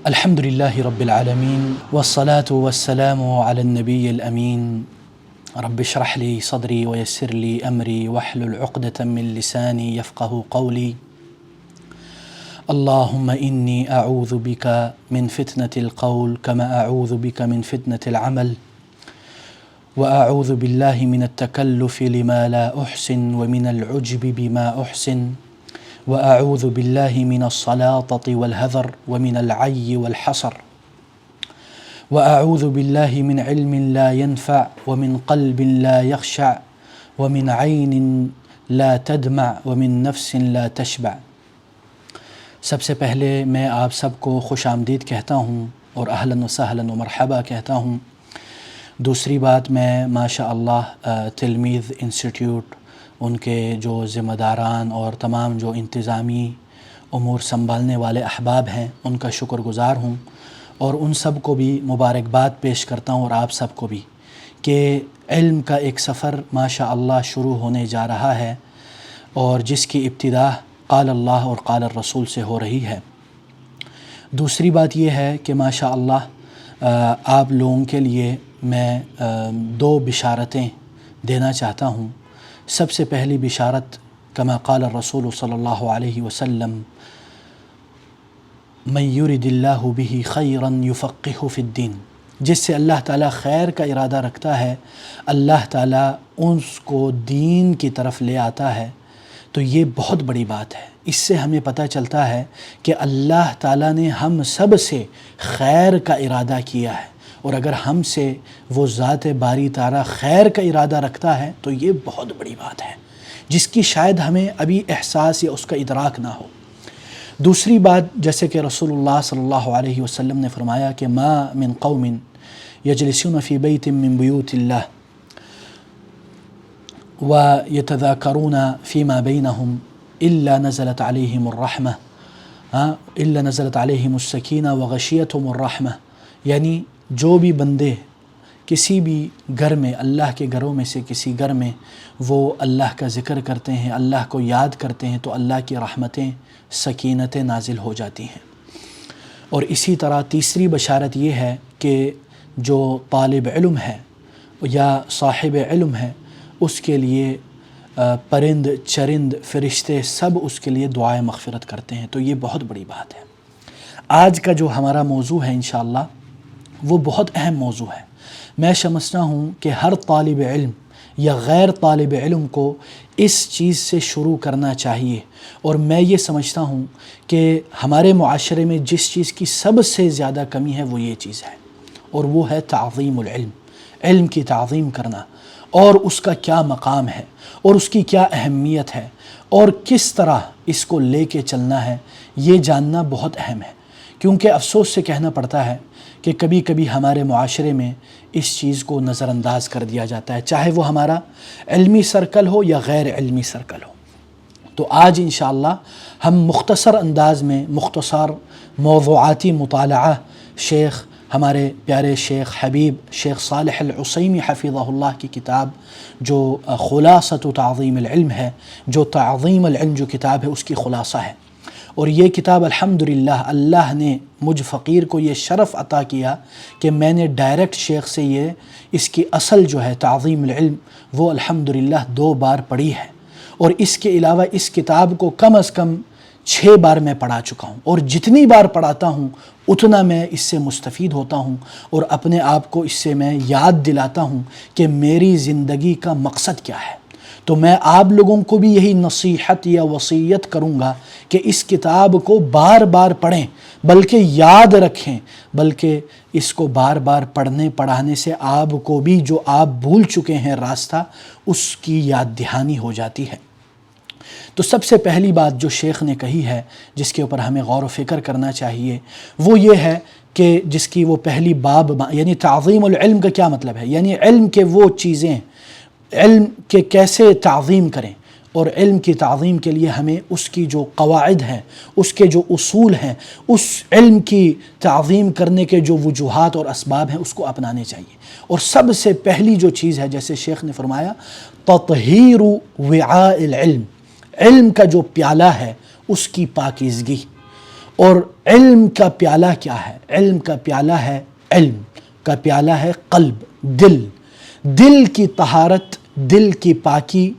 الحمد لله رب العالمين والصلاة والسلام على النبي الأمين رب اشرح لي صدري ويسر لي أمري واحلل عقدة من لساني يفقه قولي اللهم إني أعوذ بك من فتنة القول كما أعوذ بك من فتنة العمل وأعوذ بالله من التكلف لما لا أحسن ومن العجب بما أحسن وأعوذ بالله من السلاطة والهذر ومن العي والحصر وأعوذ بالله من علم لا ينفع ومن قلب لا يخشع ومن عين لا تدمع ومن نفس لا تشبع۔ سب سے پہلے میں آپ سب کو خوش آمدید کہتا ہوں اور اہلاً و سہلاً و مرحبا کہتا ہوں۔ دوسری بات، میں ماشاء اللہ تلمیذ انسٹیٹیوٹ، ان کے جو ذمہ داران اور تمام جو انتظامی امور سنبھالنے والے احباب ہیں ان کا شکر گزار ہوں، اور ان سب کو بھی مبارکباد پیش کرتا ہوں، اور آپ سب کو بھی، کہ علم کا ایک سفر ماشاء اللہ شروع ہونے جا رہا ہے، اور جس کی ابتدا قال اللہ اور قال الرسول سے ہو رہی ہے۔ دوسری بات یہ ہے کہ ماشاء اللہ آپ لوگوں کے لیے میں دو بشارتیں دینا چاہتا ہوں۔ سب سے پہلی بشارت، کما قال الرسول صلی اللہ علیہ وسلم من یرد اللہ بہ خیرا یفقہہ فی الدین، جس سے اللہ تعالیٰ خیر کا ارادہ رکھتا ہے اللہ تعالیٰ اس کو دین کی طرف لے آتا ہے۔ تو یہ بہت بڑی بات ہے۔ اس سے ہمیں پتہ چلتا ہے کہ اللہ تعالیٰ نے ہم سب سے خیر کا ارادہ کیا ہے، اور اگر ہم سے وہ ذات باری تعالیٰ خیر کا ارادہ رکھتا ہے تو یہ بہت بڑی بات ہے، جس کی شاید ہمیں ابھی احساس یا اس کا ادراک نہ ہو۔ دوسری بات، جیسے کہ رسول اللہ صلی اللہ علیہ وسلم نے فرمایا کہ ما من قوم یجلسون فی بیت من بیوت اللہ ویتذاکرون فیما بینہم الا نزلت علیہم الرحمہ الا نزلت علیہم السکینہ وغشیتہم الرحمہ، یعنی جو بھی بندے کسی بھی گھر میں، اللہ کے گھروں میں سے کسی گھر میں، وہ اللہ کا ذکر کرتے ہیں، اللہ کو یاد کرتے ہیں، تو اللہ کی رحمتیں، سکینتیں نازل ہو جاتی ہیں۔ اور اسی طرح تیسری بشارت یہ ہے کہ جو طالب علم ہے یا صاحب علم ہے، اس کے لیے پرند چرند فرشتے سب اس کے لیے دعائے مغفرت کرتے ہیں۔ تو یہ بہت بڑی بات ہے۔ آج کا جو ہمارا موضوع ہے انشاءاللہ وہ بہت اہم موضوع ہے۔ میں سمجھتا ہوں کہ ہر طالب علم یا غیر طالب علم کو اس چیز سے شروع کرنا چاہیے، اور میں یہ سمجھتا ہوں کہ ہمارے معاشرے میں جس چیز کی سب سے زیادہ کمی ہے وہ یہ چیز ہے، اور وہ ہے تعظیم العلم، علم کی تعظیم کرنا، اور اس کا کیا مقام ہے اور اس کی کیا اہمیت ہے اور کس طرح اس کو لے کے چلنا ہے، یہ جاننا بہت اہم ہے۔ کیونکہ افسوس سے کہنا پڑتا ہے کہ کبھی کبھی ہمارے معاشرے میں اس چیز کو نظر انداز کر دیا جاتا ہے، چاہے وہ ہمارا علمی سرکل ہو یا غیر علمی سرکل ہو۔ تو آج انشاءاللہ ہم مختصر انداز میں مختصر موضوعاتی مطالعہ شیخ، ہمارے پیارے شیخ حبیب شیخ صالح العثیمی حفظہ اللہ کی کتاب جو خلاصۃ تعظیم العلم ہے، جو تعظیم العلم جو کتاب ہے اس کی خلاصہ ہے، اور یہ کتاب الحمدللہ اللہ نے مجھ فقیر کو یہ شرف عطا کیا کہ میں نے ڈائریکٹ شیخ سے اس کی اصل جو ہے تعظیم العلم وہ الحمدللہ 2 بار پڑھی ہے، اور اس کے علاوہ اس کتاب کو کم از کم 6 بار میں پڑھا چکا ہوں، اور جتنی بار پڑھاتا ہوں اتنا میں اس سے مستفید ہوتا ہوں، اور اپنے آپ کو اس سے میں یاد دلاتا ہوں کہ میری زندگی کا مقصد کیا ہے۔ تو میں آپ لوگوں کو بھی یہی نصیحت یا وصیت کروں گا کہ اس کتاب کو بار بار پڑھیں، بلکہ یاد رکھیں، بلکہ اس کو بار بار پڑھنے پڑھانے سے آپ کو بھی جو آپ بھول چکے ہیں راستہ، اس کی یاد دہانی ہو جاتی ہے۔ تو سب سے پہلی بات جو شیخ نے کہی ہے، جس کے اوپر ہمیں غور و فکر کرنا چاہیے، وہ یہ ہے کہ جس کی وہ پہلی باب، یعنی تعظیم العلم کا کیا مطلب ہے، یعنی علم کے وہ چیزیں، علم کے کیسے تعظیم کریں، اور علم کی تعظیم کے لیے ہمیں اس کی جو قواعد ہیں، اس کے جو اصول ہیں، اس علم کی تعظیم کرنے کے جو وجوہات اور اسباب ہیں، اس کو اپنانے چاہیے۔ اور سب سے پہلی جو چیز ہے، جیسے شیخ نے فرمایا، تطہیر وعاء العلم، علم کا جو پیالہ ہے اس کی پاکیزگی، اور علم کا پیالہ کیا ہے؟ علم کا پیالہ ہے، علم کا پیالہ ہے قلب، دل کی طہارت، دل کی پاکی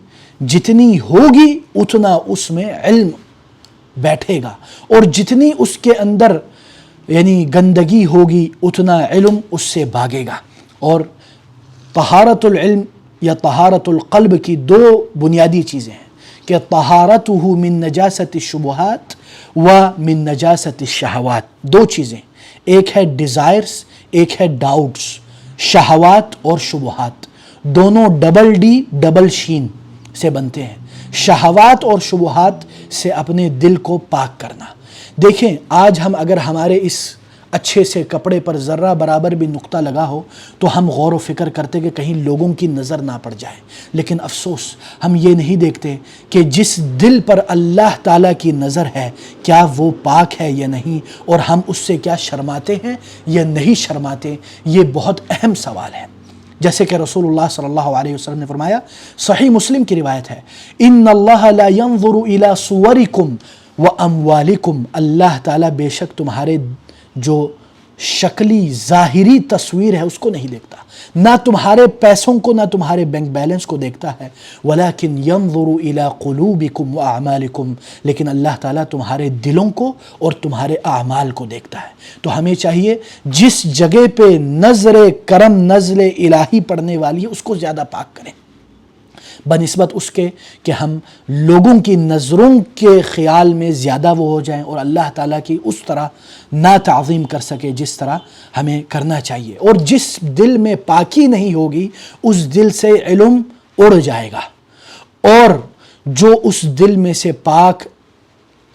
جتنی ہوگی اتنا اس میں علم بیٹھے گا، اور جتنی اس کے اندر یعنی گندگی ہوگی اتنا علم اس سے بھاگے گا۔ اور طہارت العلم یا طہارت القلب کی دو بنیادی چیزیں ہیں کہ طہارتہ من نجاست الشبہات و من نجاست الشہوات، دو چیزیں، ایک ہے ڈیزائرز، ایک ہے ڈاؤٹس، شہوات اور شبہات، دونوں ڈبل ڈی ڈبل شین سے بنتے ہیں۔ شہوات اور شبہات سے اپنے دل کو پاک کرنا۔ دیکھیں آج ہم اگر ہمارے اس اچھے سے کپڑے پر ذرہ برابر بھی نقطہ لگا ہو تو ہم غور و فکر کرتے کہ کہیں لوگوں کی نظر نہ پڑ جائے، لیکن افسوس ہم یہ نہیں دیکھتے کہ جس دل پر اللہ تعالیٰ کی نظر ہے کیا وہ پاک ہے یا نہیں، اور ہم اس سے کیا شرماتے ہیں یا نہیں شرماتے۔ یہ بہت اہم سوال ہے۔ جیسے کہ رسول اللہ صلی اللہ علیہ وسلم نے فرمایا، صحیح مسلم کی روایت ہے، ان اللہ لا ينظر الى صورکم واموالکم، اللہ تعالیٰ بے شک تمہارے جو شکلی ظاہری تصویر ہے اس کو نہیں دیکھتا، نہ تمہارے پیسوں کو، نہ تمہارے بینک بیلنس کو دیکھتا ہے، ولیکن ينظر الى قلوبکم واعمالکم، لیکن اللہ تعالیٰ تمہارے دلوں کو اور تمہارے اعمال کو دیکھتا ہے۔ تو ہمیں چاہیے جس جگہ پہ نظر کرم نزل الہی پڑنے والی ہے اس کو زیادہ پاک کریں، بنسبت اس کے کہ ہم لوگوں کی نظروں کے خیال میں زیادہ وہ ہو جائیں اور اللہ تعالیٰ کی اس طرح نہ تعظیم کر سکے جس طرح ہمیں کرنا چاہیے۔ اور جس دل میں پاکی نہیں ہوگی اس دل سے علم اڑ جائے گا، اور جو اس دل میں سے پاک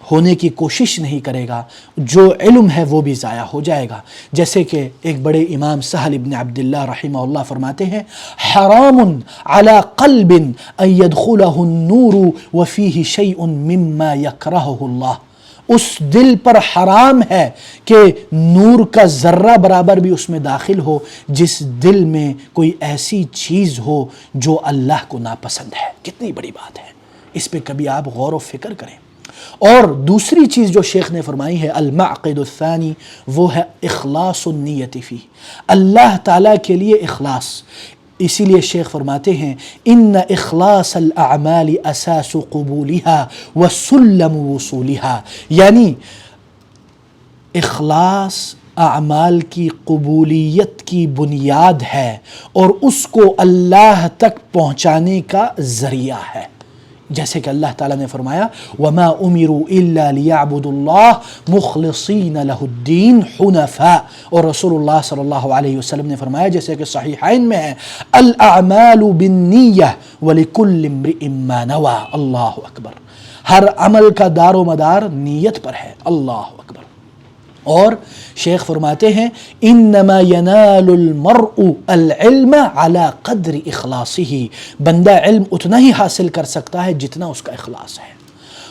ہونے کی کوشش نہیں کرے گا جو علم ہے وہ بھی ضائع ہو جائے گا۔ جیسے کہ ایک بڑے امام سہل ابن عبداللہ رحمہ اللہ فرماتے ہیں، حرام علی قلب ان يدخلہ النور وفیہ شیء مما یکرہہ اللہ، اس دل پر حرام ہے کہ نور کا ذرہ برابر بھی اس میں داخل ہو جس دل میں کوئی ایسی چیز ہو جو اللہ کو ناپسند ہے۔ کتنی بڑی بات ہے، اس پہ کبھی آپ غور و فکر کریں۔ اور دوسری چیز جو شیخ نے فرمائی ہے المعقد الثانی، وہ ہے اخلاص النیت فی، اللہ تعالیٰ کے لیے اخلاص۔ اسی لیے شیخ فرماتے ہیں ان اخلاص الاعمال اساس قبولها وسلم وصولها، یعنی اخلاص اعمال کی قبولیت کی بنیاد ہے اور اس کو اللہ تک پہنچانے کا ذریعہ ہے۔ جیسے کہ اللہ تعالیٰ نے فرمایا وَمَا أُمِرُوا إِلَّا لِيَعْبُدُوا اللَّهَ مُخْلِصِينَ لَهُ الدِّينَ حُنَفَاءَ، اور رسول اللہ صلی اللہ علیہ وسلم نے فرمایا جیسے کہ صحیحین میں ہے الْأَعْمَالُ بِالنِّيَّةِ وَلِكُلِّ امْرِئٍ مَّا نَوَىٰ، اللہ اکبر، ہر عمل کا دار و مدار نیت پر ہے، اللہ اکبر۔ اور شیخ فرماتے ہیں انما ینال المرء العلم علی قدر اخلاصہ، بندہ علم اتنا ہی حاصل کر سکتا ہے جتنا اس کا اخلاص ہے،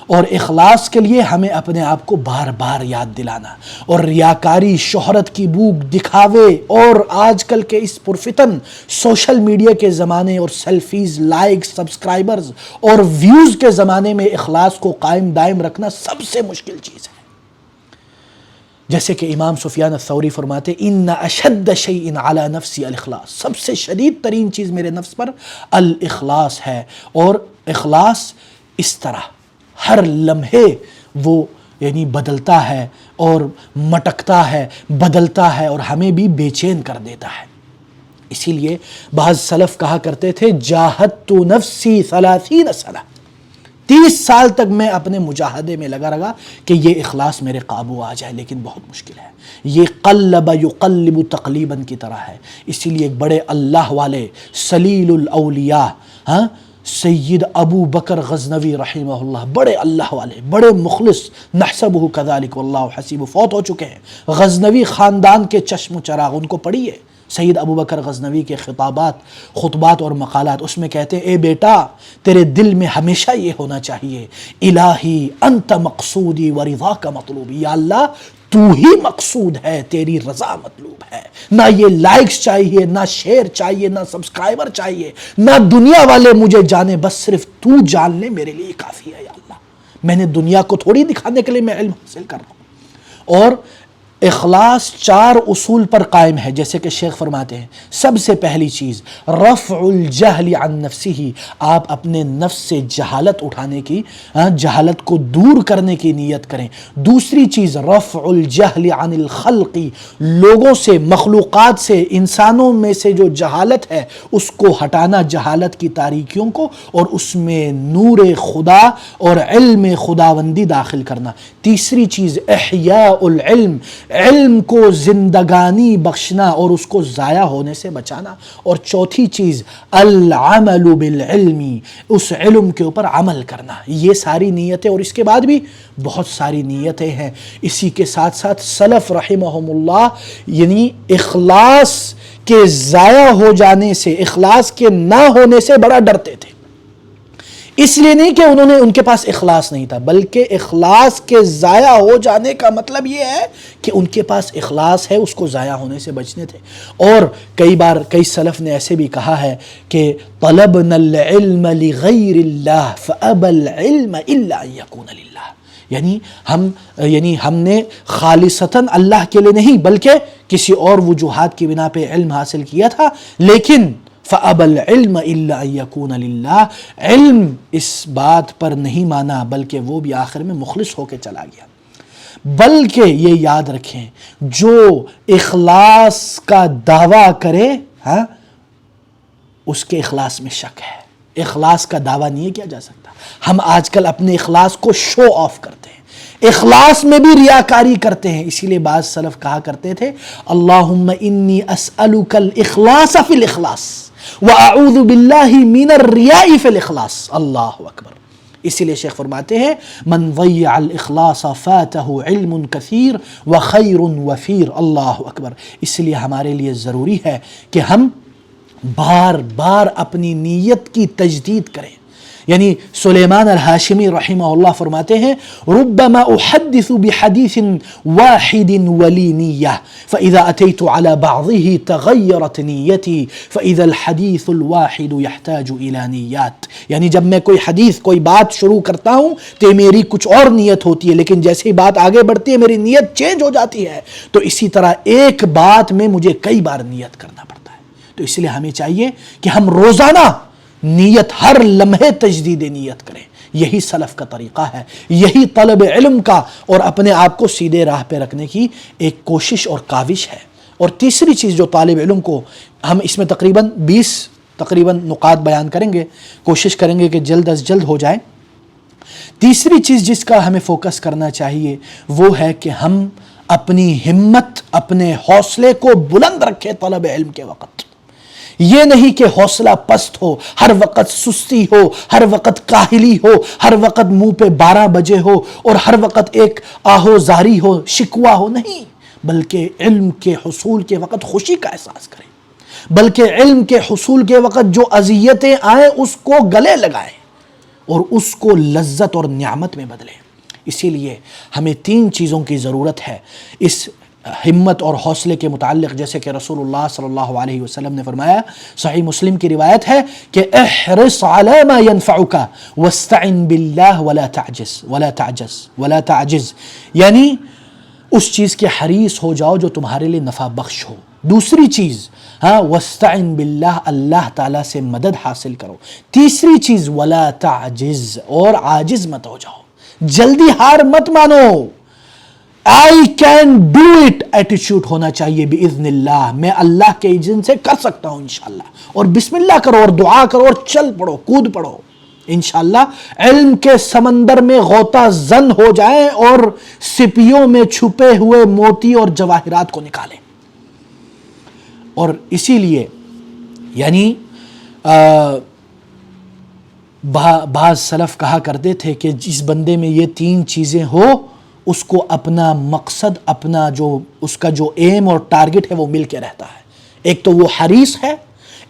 اور اخلاص کے لیے ہمیں اپنے آپ کو بار بار یاد دلانا، اور ریاکاری، شہرت کی بھوک، دکھاوے، اور آج کل کے اس پرفتن سوشل میڈیا کے زمانے اور سیلفیز، لائک، سبسکرائبرز اور ویوز کے زمانے میں اخلاص کو قائم دائم رکھنا سب سے مشکل چیز ہے۔ جیسے کہ امام سفیان الثوری فرماتے ان اشد شیء علی نفسی الاخلاص، سب سے شدید ترین چیز میرے نفس پر الاخلاص ہے، اور اخلاص اس طرح ہر لمحے وہ یعنی بدلتا ہے اور مٹکتا ہے، بدلتا ہے اور ہمیں بھی بے چین کر دیتا ہے۔ اسی لیے بعض سلف کہا کرتے تھے جاہدت نفسی 30 سنہ، 30 سال تک میں اپنے مجاہدے میں لگا رہا کہ یہ اخلاص میرے قابو آ جائے، لیکن بہت مشکل ہے۔ یہ قلب یقلب تقلیباً کی طرح ہے۔ اسی لیے ایک بڑے اللہ والے سلیل الاولیاء سید ابو بکر غزنوی رحمہ اللہ، بڑے اللہ والے، بڑے مخلص، نحسبہ کذالک واللہ حسیبہ، فوت ہو چکے ہیں، غزنوی خاندان کے چشم و چراغ، ان کو پڑھیے سید ابو بکر غزنوی کے خطبات اور مقالات، اس میں کہتے ہیں اے بیٹا تیرے دل میں ہمیشہ یہ ہونا چاہیے الہی انت مقصودی ورضاک مطلوبی، یا اللہ تو ہی مقصود ہے، تیری رضا مطلوب ہے، نہ یہ لائکس چاہیے، نہ شیئر چاہیے، نہ سبسکرائبر چاہیے، نہ دنیا والے مجھے جانے، بس صرف تو جان لے میرے لیے کافی ہے۔ یا اللہ میں نے دنیا کو تھوڑی دکھانے کے لیے میں علم حاصل کر رہا ہوں، اور اخلاص 4 اصول پر قائم ہے، جیسے کہ شیخ فرماتے ہیں سب سے پہلی چیز رفع الجہل عن نفسہ، آپ اپنے نفس سے جہالت اٹھانے کی، جہالت کو دور کرنے کی نیت کریں۔ دوسری چیز رفع الجہل عن الخلق، لوگوں سے، مخلوقات سے، انسانوں میں سے جو جہالت ہے اس کو ہٹانا، جہالت کی تاریکیوں کو، اور اس میں نور خدا اور علم خداوندی داخل کرنا۔ تیسری چیز احیاء العلم، علم کو زندگانی بخشنا اور اس کو ضائع ہونے سے بچانا۔ اور چوتھی چیز العمل بالعلم، اس علم کے اوپر عمل کرنا۔ یہ ساری نیتیں، اور اس کے بعد بھی بہت ساری نیتیں ہیں۔ اسی کے ساتھ ساتھ سلف رحمہم اللہ یعنی اخلاص کے ضائع ہو جانے سے، اخلاص کے نہ ہونے سے بڑا ڈرتے تھے۔ اس لیے نہیں کہ ان کے پاس اخلاص نہیں تھا، بلکہ اخلاص کے ضائع ہو جانے کا مطلب یہ ہے کہ ان کے پاس اخلاص ہے، اس کو ضائع ہونے سے بچنے تھے۔ اور کئی بار کئی سلف نے ایسے بھی کہا ہے کہ طلبنا العلم لغیر اللہ فابى العلم الا ان يكون للہ، یعنی ہم نے خالصتاً اللہ کے لیے نہیں بلکہ کسی اور وجوہات کی بنا پہ علم حاصل کیا تھا، لیکن فَأَبَى الْعِلْمَ إِلَّا أَن يَكُونَ لِلَّهِ، علم اس بات پر نہیں مانا بلکہ وہ بھی آخر میں مخلص ہو کے چلا گیا۔ بلکہ یہ یاد رکھیں جو اخلاص کا دعویٰ کرے اس کے اخلاص میں شک ہے۔ اخلاص کا دعویٰ نہیں کیا جا سکتا۔ ہم آج کل اپنے اخلاص کو شو آف کرتے ہیں، اخلاص میں بھی ریاکاری کرتے ہیں۔ اسی لیے بعض سلف کہا کرتے تھے اللہم انی اسألک الاخلاص فی الاخلاص وَأَعُوذُ بِاللَّهِ مِنَ الرِّيَاءِ فِي الْإِخْلَاصِ، اللہ اکبر۔ اسی لیے شیخ فرماتے ہیں من ضیع الاخلاص فاتہ علم کثیر وخیر وفیر، اللہ اکبر۔ اس لیے ہمارے لیے ضروری ہے کہ ہم بار بار اپنی نیت کی تجدید کریں۔ یعنی سلیمان الہاشمی رحمہ اللہ فرماتے ہیں ربما احدث بحدیث واحد ولی نیہ فاذا اتیت علی بعضه تغیرت نیتی فاذا الحدیث الواحد یحتاج الی نیات، یعنی جب میں کوئی حدیث، کوئی بات شروع کرتا ہوں تو میری کچھ اور نیت ہوتی ہے، لیکن جیسے ہی بات آگے بڑھتی ہے میری نیت چینج ہو جاتی ہے۔ تو اسی طرح ایک بات میں مجھے کئی بار نیت کرنا پڑتا ہے۔ تو اس لیے ہمیں چاہیے کہ ہم روزانہ نیت، ہر لمحے تجدید نیت کریں۔ یہی سلف کا طریقہ ہے، یہی طلب علم کا اور اپنے آپ کو سیدھے راہ پہ رکھنے کی ایک کوشش اور کاوش ہے۔ اور تیسری چیز جو طالب علم کو، ہم اس میں تقریباً 20 نکات بیان کریں گے، کوشش کریں گے کہ جلد از جلد ہو جائیں۔ تیسری چیز جس کا ہمیں فوکس کرنا چاہیے وہ ہے کہ ہم اپنی ہمت، اپنے حوصلے کو بلند رکھیں طلب علم کے وقت۔ یہ نہیں کہ حوصلہ پست ہو، ہر وقت سستی ہو، ہر وقت کاہلی ہو، ہر وقت منہ پہ 12 بجے ہو اور ہر وقت ایک آہو زاری ہو، شکوہ ہو، نہیں، بلکہ علم کے حصول کے وقت خوشی کا احساس کریں، بلکہ علم کے حصول کے وقت جو اذیتیں آئیں اس کو گلے لگائیں اور اس کو لذت اور نعمت میں بدلیں۔ اسی لیے ہمیں 3 چیزوں کی ضرورت ہے اس ہمت اور حوصلے کے متعلق، جیسے کہ رسول اللہ صلی اللہ علیہ وسلم نے فرمایا، صحیح مسلم کی روایت ہے کہ احرص علی ما ينفعک واستعن باللہ ولا تعجز، یعنی اس چیز کے حریص ہو جاؤ جو تمہارے لیے نفع بخش ہو۔ دوسری چیز واستعن باللہ، اللہ تعالیٰ سے مدد حاصل کرو۔ تیسری چیز ولا تعجز، اور عاجز مت ہو جاؤ، جلدی ہار مت مانو۔ I can do it ایٹیچیوڈ ہونا چاہیے بإذن اللہ، میں اللہ کے اذن سے کر سکتا ہوں انشاءاللہ، اور بسم اللہ کرو اور دعا کرو اور چل پڑو، کود پڑو، انشاءاللہ علم کے سمندر میں غوطہ زن ہو جائیں اور سپیوں میں چھپے ہوئے موتی اور جواہرات کو نکالیں۔ اور اسی لیے یعنی بعض سلف کہا کرتے تھے کہ جس بندے میں یہ 3 چیزیں ہو اس کو اپنا مقصد، اپنا جو اس کا جو ایم اور ٹارگٹ ہے وہ مل کے رہتا ہے۔ ایک تو وہ حریص ہے،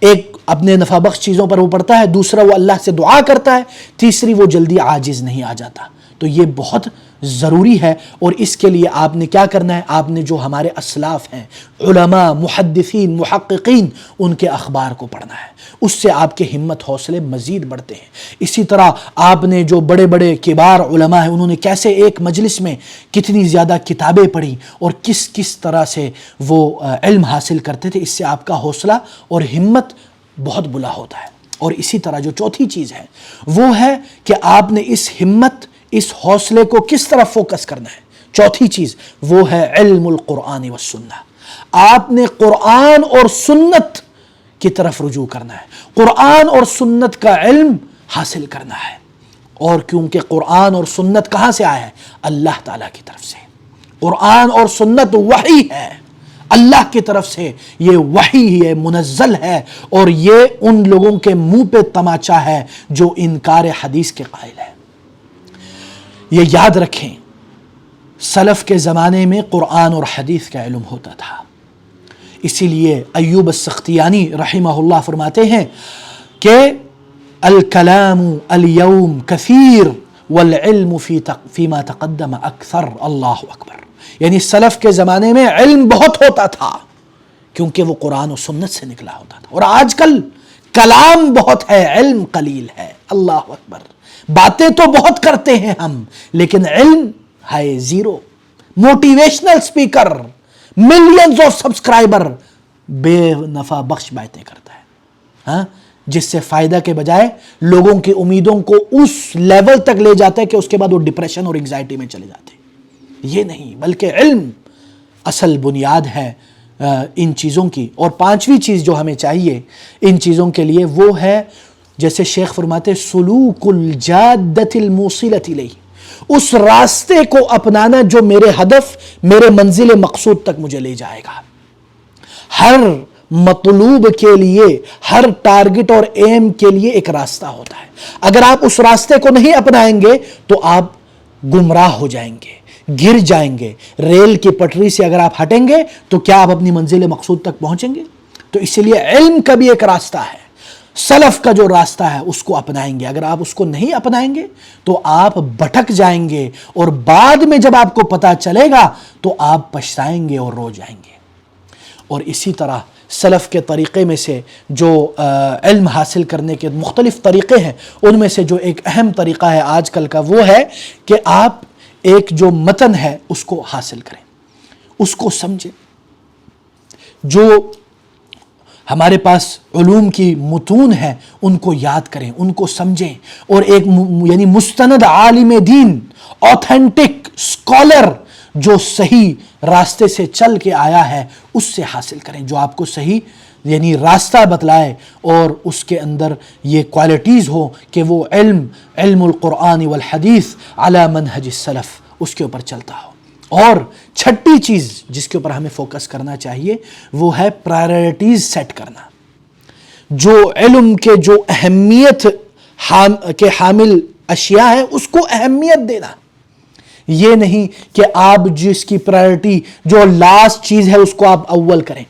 ایک اپنے نفع بخش چیزوں پر وہ پڑتا ہے، دوسرا وہ اللہ سے دعا کرتا ہے، تیسری وہ جلدی عاجز نہیں آ جاتا، تو یہ بہت ضروری ہے، اور اس کے لیے آپ نے کیا کرنا ہے؟ آپ نے جو ہمارے اسلاف ہیں، علماء، محدثین، محققین، ان کے اخبار کو پڑھنا ہے، اس سے آپ کے ہمت حوصلے مزید بڑھتے ہیں۔ اسی طرح آپ نے جو بڑے بڑے کبار علماء ہیں، انہوں نے کیسے ایک مجلس میں کتنی زیادہ کتابیں پڑھی اور کس طرح سے وہ علم حاصل کرتے تھے، اس سے آپ کا حوصلہ اور ہمت بہت بلا ہوتا ہے۔ اور اسی طرح جو چوتھی چیز ہے وہ ہے کہ آپ نے اس ہمت، اس حوصلے کو کس طرح فوکس کرنا ہے۔ چوتھی چیز وہ ہے علم القرآن والسنہ۔ آپ نے قرآن اور سنت کی طرف رجوع کرنا ہے، قرآن اور سنت کا علم حاصل کرنا ہے۔ اور کیونکہ قرآن اور سنت کہاں سے آیا ہے؟ اللہ تعالیٰ کی طرف سے۔ قرآن اور سنت وحی ہے، اللہ کی طرف سے یہ وحی ہے، منزل ہے، اور یہ ان لوگوں کے منہ پہ تماچا ہے جو انکار حدیث کے قائل ہے۔ یہ یاد رکھیں، سلف کے زمانے میں قرآن اور حدیث کا علم ہوتا تھا، اسی لیے ایوب السختیانی رحمہ اللہ فرماتے ہیں کہ الکلام اليوم کثیر والعلم فیما تقدم اکثر۔ اللہ اکبر، یعنی سلف کے زمانے میں علم بہت ہوتا تھا کیونکہ وہ قرآن و سنت سے نکلا ہوتا تھا، اور آج کل کلام بہت ہے، علم قلیل ہے۔ اللہ اکبر، باتیں تو بہت کرتے ہیں ہم، لیکن علم ہے zero. Motivational speaker, millions of subscriber, بے نفع بخش باتیں کرتا ہے، ہاں، جس سے فائدہ کے بجائے لوگوں کی امیدوں کو اس لیول تک لے جاتا ہے کہ اس کے بعد وہ ڈپریشن اور انگزائٹی میں چلے جاتے ہیں۔ یہ نہیں، بلکہ علم اصل بنیاد ہے ان چیزوں کی۔ اور پانچویں چیز جو ہمیں چاہیے ان چیزوں کے لیے وہ ہے، جیسے شیخ فرماتے سلوک الجادۃ الموصلۃ الیہ، اس راستے کو اپنانا جو میرے ہدف، میرے منزل مقصود تک مجھے لے جائے گا۔ ہر مطلوب کے لیے، ہر ٹارگٹ اور ایم کے لیے ایک راستہ ہوتا ہے۔ اگر آپ اس راستے کو نہیں اپنائیں گے تو آپ گمراہ ہو جائیں گے، گر جائیں گے۔ ریل کی پٹری سے اگر آپ ہٹیں گے تو کیا آپ اپنی منزل مقصود تک پہنچیں گے؟ تو اسی لیے علم کا بھی ایک راستہ ہے، سلف کا جو راستہ ہے اس کو اپنائیں گے۔ اگر آپ اس کو نہیں اپنائیں گے تو آپ بھٹک جائیں گے، اور بعد میں جب آپ کو پتہ چلے گا تو آپ پچھتائیں گے اور رو جائیں گے۔ اور اسی طرح سلف کے طریقے میں سے جو علم حاصل کرنے کے مختلف طریقے ہیں، ان میں سے جو ایک اہم طریقہ ہے آج کل کا، وہ ہے کہ آپ ایک جو متن ہے اس کو حاصل کریں، اس کو سمجھیں۔ جو ہمارے پاس علوم کی متون ہیں ان کو یاد کریں، ان کو سمجھیں، اور ایک یعنی مستند عالم دین، اوتھینٹک اسکالر جو صحیح راستے سے چل کے آیا ہے اس سے حاصل کریں، جو آپ کو صحیح یعنی راستہ بتلائے اور اس کے اندر یہ کوالٹیز ہو کہ وہ علم القرآن والحدیث علی منہج السلف، اس کے اوپر چلتا ہو۔ اور چھٹی چیز جس کے اوپر ہمیں فوکس کرنا چاہیے وہ ہے پرائرٹیز سیٹ کرنا۔ جو علم کے جو اہمیت کے حامل اشیاء ہیں اس کو اہمیت دینا، یہ نہیں کہ آپ جس کی پرائرٹی جو لاسٹ چیز ہے اس کو آپ اول کریں،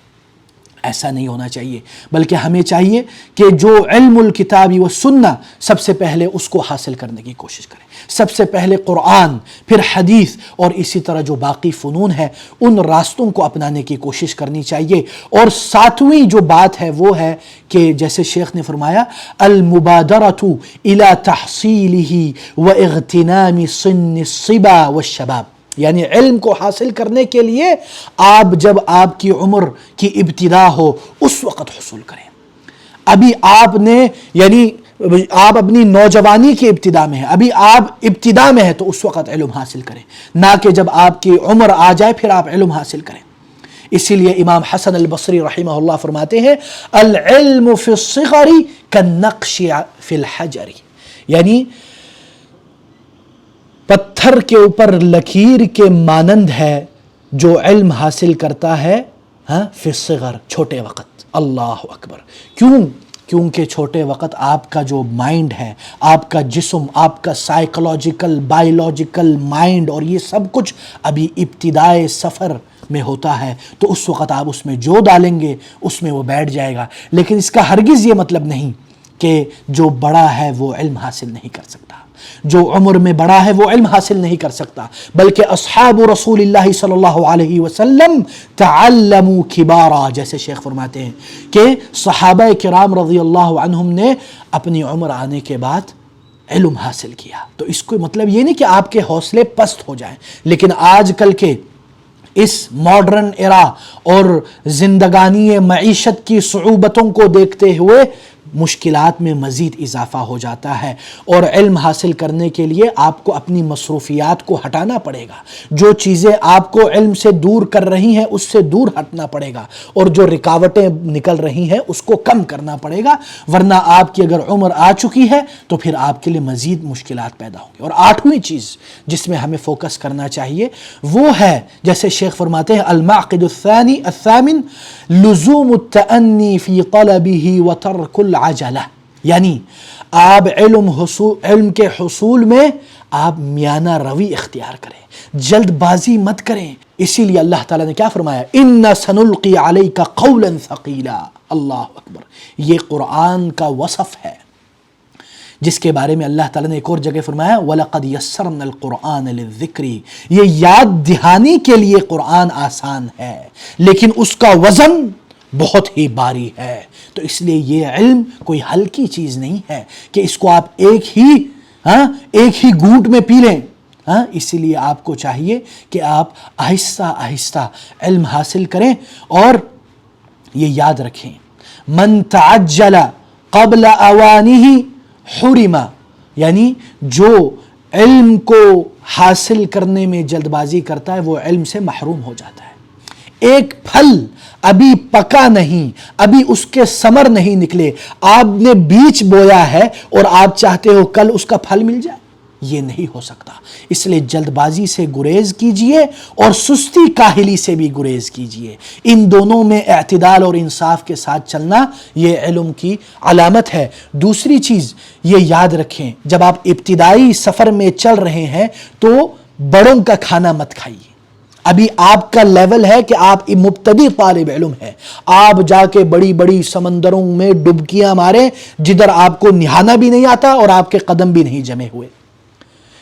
ایسا نہیں ہونا چاہیے، بلکہ ہمیں چاہیے کہ جو علم الکتاب و سنہ سب سے پہلے اس کو حاصل کرنے کی کوشش کریں۔ سب سے پہلے قرآن، پھر حدیث، اور اسی طرح جو باقی فنون ہے ان راستوں کو اپنانے کی کوشش کرنی چاہیے۔ اور ساتویں جو بات ہے وہ ہے کہ جیسے شیخ نے فرمایا المبادرۃ الی تحصیلہ واغتنام سن الصبا والشباب، یعنی علم کو حاصل کرنے کے لیے آپ جب آپ کی عمر کی ابتدا ہو اس وقت حصول کریں۔ ابھی آپ نے یعنی آپ اپنی نوجوانی کی ابتدا میں ہیں، ابھی آپ ابتدا میں ہیں تو اس وقت علم حاصل کریں، نہ کہ جب آپ کی عمر آ جائے پھر آپ علم حاصل کریں۔ اسی لیے امام حسن البصری رحمہ اللہ فرماتے ہیں العلم فی الصغر کالنقش فی الحجر، یعنی پتھر کے اوپر لکیر کے مانند ہے جو علم حاصل کرتا ہے فی الصغر، چھوٹے وقت۔ اللہ اکبر، کیونکہ چھوٹے وقت آپ کا جو مائنڈ ہے، آپ کا جسم، آپ کا سائیکولوجیکل بائیولوجیکل مائنڈ، اور یہ سب کچھ ابھی ابتدائے سفر میں ہوتا ہے، تو اس وقت آپ اس میں جو ڈالیں گے اس میں وہ بیٹھ جائے گا۔ لیکن اس کا ہرگز یہ مطلب نہیں کہ جو بڑا ہے وہ علم حاصل نہیں کر سکتا۔ جو عمر میں بڑا ہے وہ علم حاصل نہیں کر سکتا، بلکہ اصحاب رسول اللہ صلی اللہ علیہ وسلم تعلموا کبارا، جیسے شیخ فرماتے ہیں کہ صحابہ کرام رضی اللہ عنہم نے اپنی عمر آنے کے بعد علم حاصل کیا۔ تو اس کو مطلب یہ نہیں کہ آپ کے حوصلے پست ہو جائیں، لیکن آج کل کے اس ماڈرن ایرا اور زندگانی معیشت کی صعوبتوں کو دیکھتے ہوئے مشکلات میں مزید اضافہ ہو جاتا ہے، اور علم حاصل کرنے کے لیے آپ کو اپنی مصروفیات کو ہٹانا پڑے گا، جو چیزیں آپ کو علم سے دور کر رہی ہیں اس سے دور ہٹنا پڑے گا، اور جو رکاوٹیں نکل رہی ہیں اس کو کم کرنا پڑے گا، ورنہ آپ کی اگر عمر آ چکی ہے تو پھر آپ کے لیے مزید مشکلات پیدا ہوں گی۔ اور آٹھویں چیز جس میں ہمیں فوکس کرنا چاہیے وہ ہے، جیسے شیخ فرماتے ہیں المعقد الثامن لزوم التأنی فی طلبہ وترک العجلہ، یعنی آپ علم کے حصول میں آپ میانہ روی اختیار کریں، جلد بازی مت کریں۔ اسی لیے اللہ تعالیٰ نے کیا فرمایا، اِنَّ سَنُلْقِي عَلَيْكَ قَوْلًا ثَقِيلًا، اللہ اکبر، یہ قرآن کا وصف ہے جس کے بارے میں اللہ تعالیٰ نے ایک اور جگہ فرمایا وَلَقَدْ يَسَّرْنَا الْقُرْآنَ لِلذِّكْرِ، یہ یاد دہانی کے لیے قرآن آسان ہے لیکن اس کا وزن بہت ہی بھاری ہے۔ تو اس لیے یہ علم کوئی ہلکی چیز نہیں ہے کہ اس کو آپ ایک ہی گھونٹ میں پی لیں۔ اسی لیے آپ کو چاہیے کہ آپ آہستہ آہستہ علم حاصل کریں، اور یہ یاد رکھیں من تعجل قبل اوانہ حرم، یعنی جو علم کو حاصل کرنے میں جلد بازی کرتا ہے وہ علم سے محروم ہو جاتا ہے۔ ایک پھل ابھی پکا نہیں، ابھی اس کے ثمر نہیں نکلے، آپ نے بیج بویا ہے اور آپ چاہتے ہو کل اس کا پھل مل جائے، یہ نہیں ہو سکتا۔ اس لیے جلد بازی سے گریز کیجئے اور سستی کاہلی سے بھی گریز کیجئے، ان دونوں میں اعتدال اور انصاف کے ساتھ چلنا یہ علم کی علامت ہے۔ دوسری چیز یہ یاد رکھیں، جب آپ ابتدائی سفر میں چل رہے ہیں تو بڑوں کا کھانا مت کھائیے۔ ابھی آپ کا لیول ہے کہ آپ مبتدی طالب علم ہے، آپ جا کے بڑی بڑی سمندروں میں ڈبکیاں ماریں جدھر آپ کو نہانا بھی نہیں آتا اور آپ کے قدم بھی نہیں جمے ہوئے،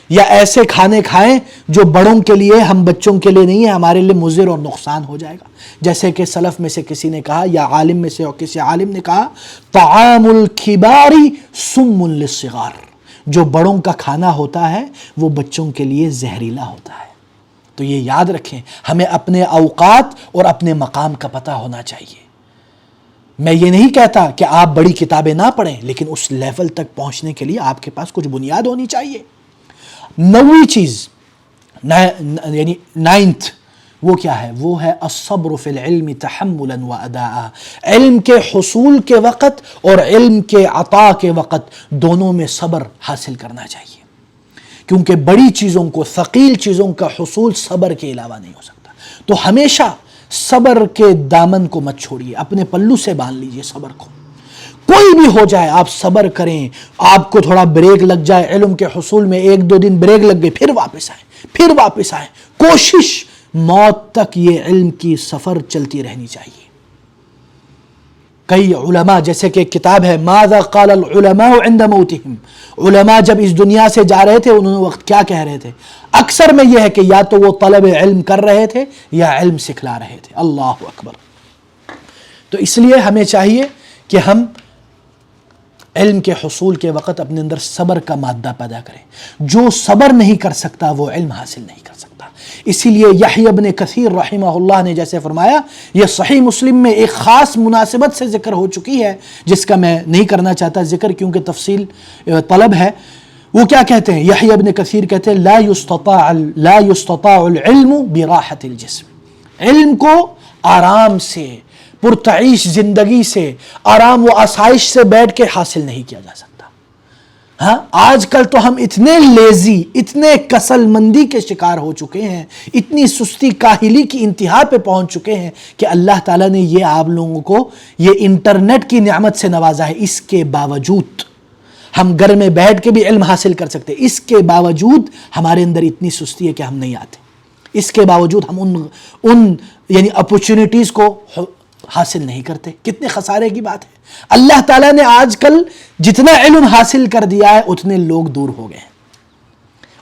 یا ایسے کھانے کھائیں جو بڑوں کے لیے، ہم بچوں کے لیے نہیں ہے، ہمارے لیے مضر اور نقصان ہو جائے گا۔ جیسے کہ سلف میں سے کسی نے کہا، یا عالم میں سے اور کسی عالم نے کہا، طعام الکبار سم للصغار، جو بڑوں کا کھانا ہوتا ہے وہ بچوں کے لیے زہریلا ہوتا ہے۔ تو یہ یاد رکھیں، ہمیں اپنے اوقات اور اپنے مقام کا پتہ ہونا چاہیے۔ میں یہ نہیں کہتا کہ آپ بڑی کتابیں نہ پڑھیں، لیکن اس لیول تک پہنچنے کے لیے آپ کے پاس کچھ بنیاد ہونی چاہیے۔ نویں چیز یعنی نائنتھ وہ کیا ہے؟ وہ ہے الصبر فی العلم تحملا و اداء، علم کے حصول کے وقت اور علم کے عطا کے وقت دونوں میں صبر حاصل کرنا چاہیے، کیونکہ بڑی چیزوں کو، ثقیل چیزوں کا حصول صبر کے علاوہ نہیں ہو سکتا۔ تو ہمیشہ صبر کے دامن کو مت چھوڑیے، اپنے پلو سے باندھ لیجئے صبر کو، کوئی بھی ہو جائے آپ صبر کریں۔ آپ کو تھوڑا بریک لگ جائے علم کے حصول میں، ایک دو دن بریک لگ گئی، پھر واپس آئیں، کوشش موت تک یہ علم کی سفر چلتی رہنی چاہیے۔ کئی علماء، جیسے کہ کتاب ہے ماذا قال العلماء عند موتهم، علماء جب اس دنیا سے جا رہے تھے انہوں نے وقت کیا کہہ رہے تھے؟ اکثر میں یہ ہے کہ یا تو وہ طلب علم کر رہے تھے یا علم سکھلا رہے تھے۔ اللہ اکبر۔ تو اس لیے ہمیں چاہیے کہ ہم علم کے حصول کے وقت اپنے اندر صبر کا مادہ پیدا کریں۔ جو صبر نہیں کر سکتا وہ علم حاصل نہیں کر سکتا۔ اسی لیے یحییٰ ابن کثیر رحمہ اللہ نے جیسے فرمایا، یہ صحیح مسلم میں ایک خاص مناسبت سے ذکر ہو چکی ہے جس کا میں نہیں کرنا چاہتا ذکر کیونکہ تفصیل طلب ہے۔ وہ کیا کہتے ہیں؟ یحییٰ ابن کثیر کہتے ہیں لا یستطاع العلم براحت الجسم، علم کو آرام سے، پرتعیش زندگی سے، آرام و آسائش سے بیٹھ کے حاصل نہیں کیا جا سکتا۔ آج کل تو ہم اتنے لیزی، اتنے کسل مندی کے شکار ہو چکے ہیں، اتنی سستی کاہلی کی انتہا پہ پہنچ چکے ہیں کہ اللہ تعالیٰ نے یہ آپ لوگوں کو یہ انٹرنیٹ کی نعمت سے نوازا ہے، اس کے باوجود ہم گھر میں بیٹھ کے بھی علم حاصل کر سکتے، اس کے باوجود ہمارے اندر اتنی سستی ہے کہ ہم نہیں آتے، اس کے باوجود ہم ان یعنی اپورچونٹیز کو حاصل نہیں کرتے۔ کتنے خسارے کی بات ہے۔ اللہ تعالیٰ نے آج کل جتنا علم حاصل کر دیا ہے اتنے لوگ دور ہو گئے ہیں۔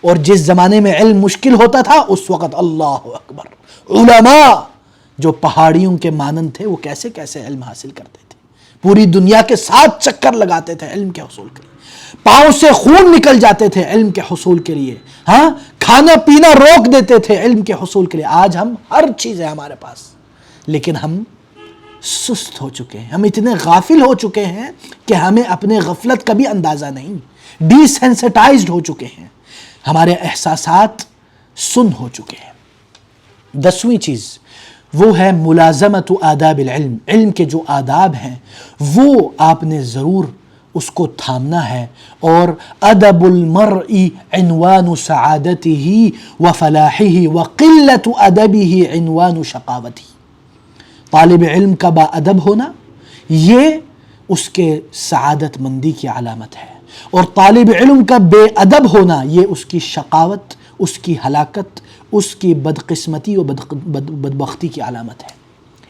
اور جس زمانے میں علم مشکل ہوتا تھا اس وقت اللہ اکبر علماء جو پہاڑیوں کے مانند تھے وہ کیسے کیسے علم حاصل کرتے تھے، پوری دنیا کے 7 چکر لگاتے تھے علم کے حصول کے لیے، پاؤں سے خون نکل جاتے تھے علم کے حصول کے لیے، ہاں کھانا پینا روک دیتے تھے علم کے حصول کے لیے۔ آج ہم ہر چیز ہے ہمارے پاس، لیکن ہم سست ہو چکے ہیں، ہم اتنے غافل ہو چکے ہیں کہ ہمیں اپنے غفلت کا بھی اندازہ نہیں، ڈی سینسٹائزڈ ہو چکے ہیں، ہمارے احساسات سن ہو چکے ہیں۔ 10ویں چیز وہ ہے ملازمت آداب العلم، علم کے جو آداب ہیں وہ آپ نے ضرور اس کو تھامنا ہے، اور ادب المرء عنوان سعادته وفلاحه وقلت ادبه عنوان شقاوته، طالب علم کا با ادب ہونا یہ اس کے سعادت مندی کی علامت ہے، اور طالب علم کا بے ادب ہونا یہ اس کی شقاوت، اس کی ہلاکت، اس کی بدقسمتی و بدبختی کی علامت ہے۔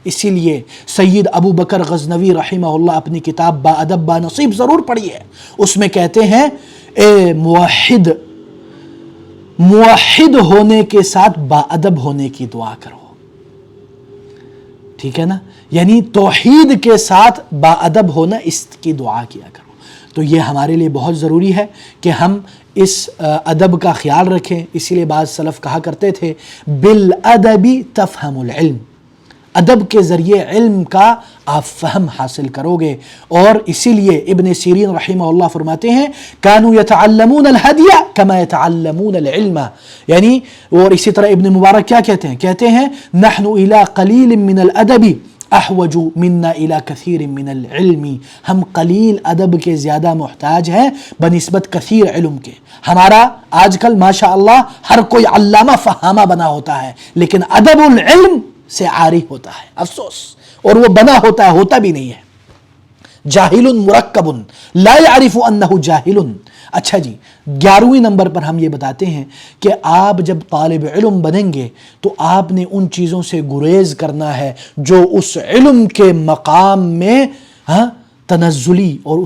اسی لیے سید ابو بکر غزنوی رحمہ اللہ اپنی کتاب با ادب با نصیب ضرور پڑھی ہے، اس میں کہتے ہیں اے موحد ہونے کے ساتھ با ادب ہونے کی دعا کرو، ٹھیک ہے نا، یعنی توحید کے ساتھ با ادب ہونا اس کی دعا کیا کرو۔ تو یہ ہمارے لیے بہت ضروری ہے کہ ہم اس ادب کا خیال رکھیں، اسی لیے بعض سلف کہا کرتے تھے بالادب تفہم العلم، ادب کے ذریعے علم کا آپ فہم حاصل کرو گے۔ اور اسی لیے ابن سیرین رحمہ اللہ فرماتے ہیں کانوا یتعلمون الہدی کما یتعلمون العلم، یعنی اور اسی طرح ابن مبارک کیا کہتے ہیں نحن الی قلیل من الادب احوج منا الی کثیر من العلم، ہم قلیل ادب کے زیادہ محتاج ہیں بنسبت کثیر علم کے۔ ہمارا آج کل ماشاء اللہ ہر کوئی علامہ فہامہ بنا ہوتا ہے، لیکن ادب العلم سے عاری ہوتا ہے، افسوس، اور وہ بنا ہوتا ہے، ہوتا بھی نہیں ہے۔ جاہل مرکب لا يعرف انہ جاہل۔ اچھا جی، 11ویں نمبر پر ہم یہ بتاتے ہیں کہ آپ جب طالب علم بنیں گے تو آپ نے ان چیزوں سے گریز کرنا ہے جو اس علم کے مقام میں تنزلی اور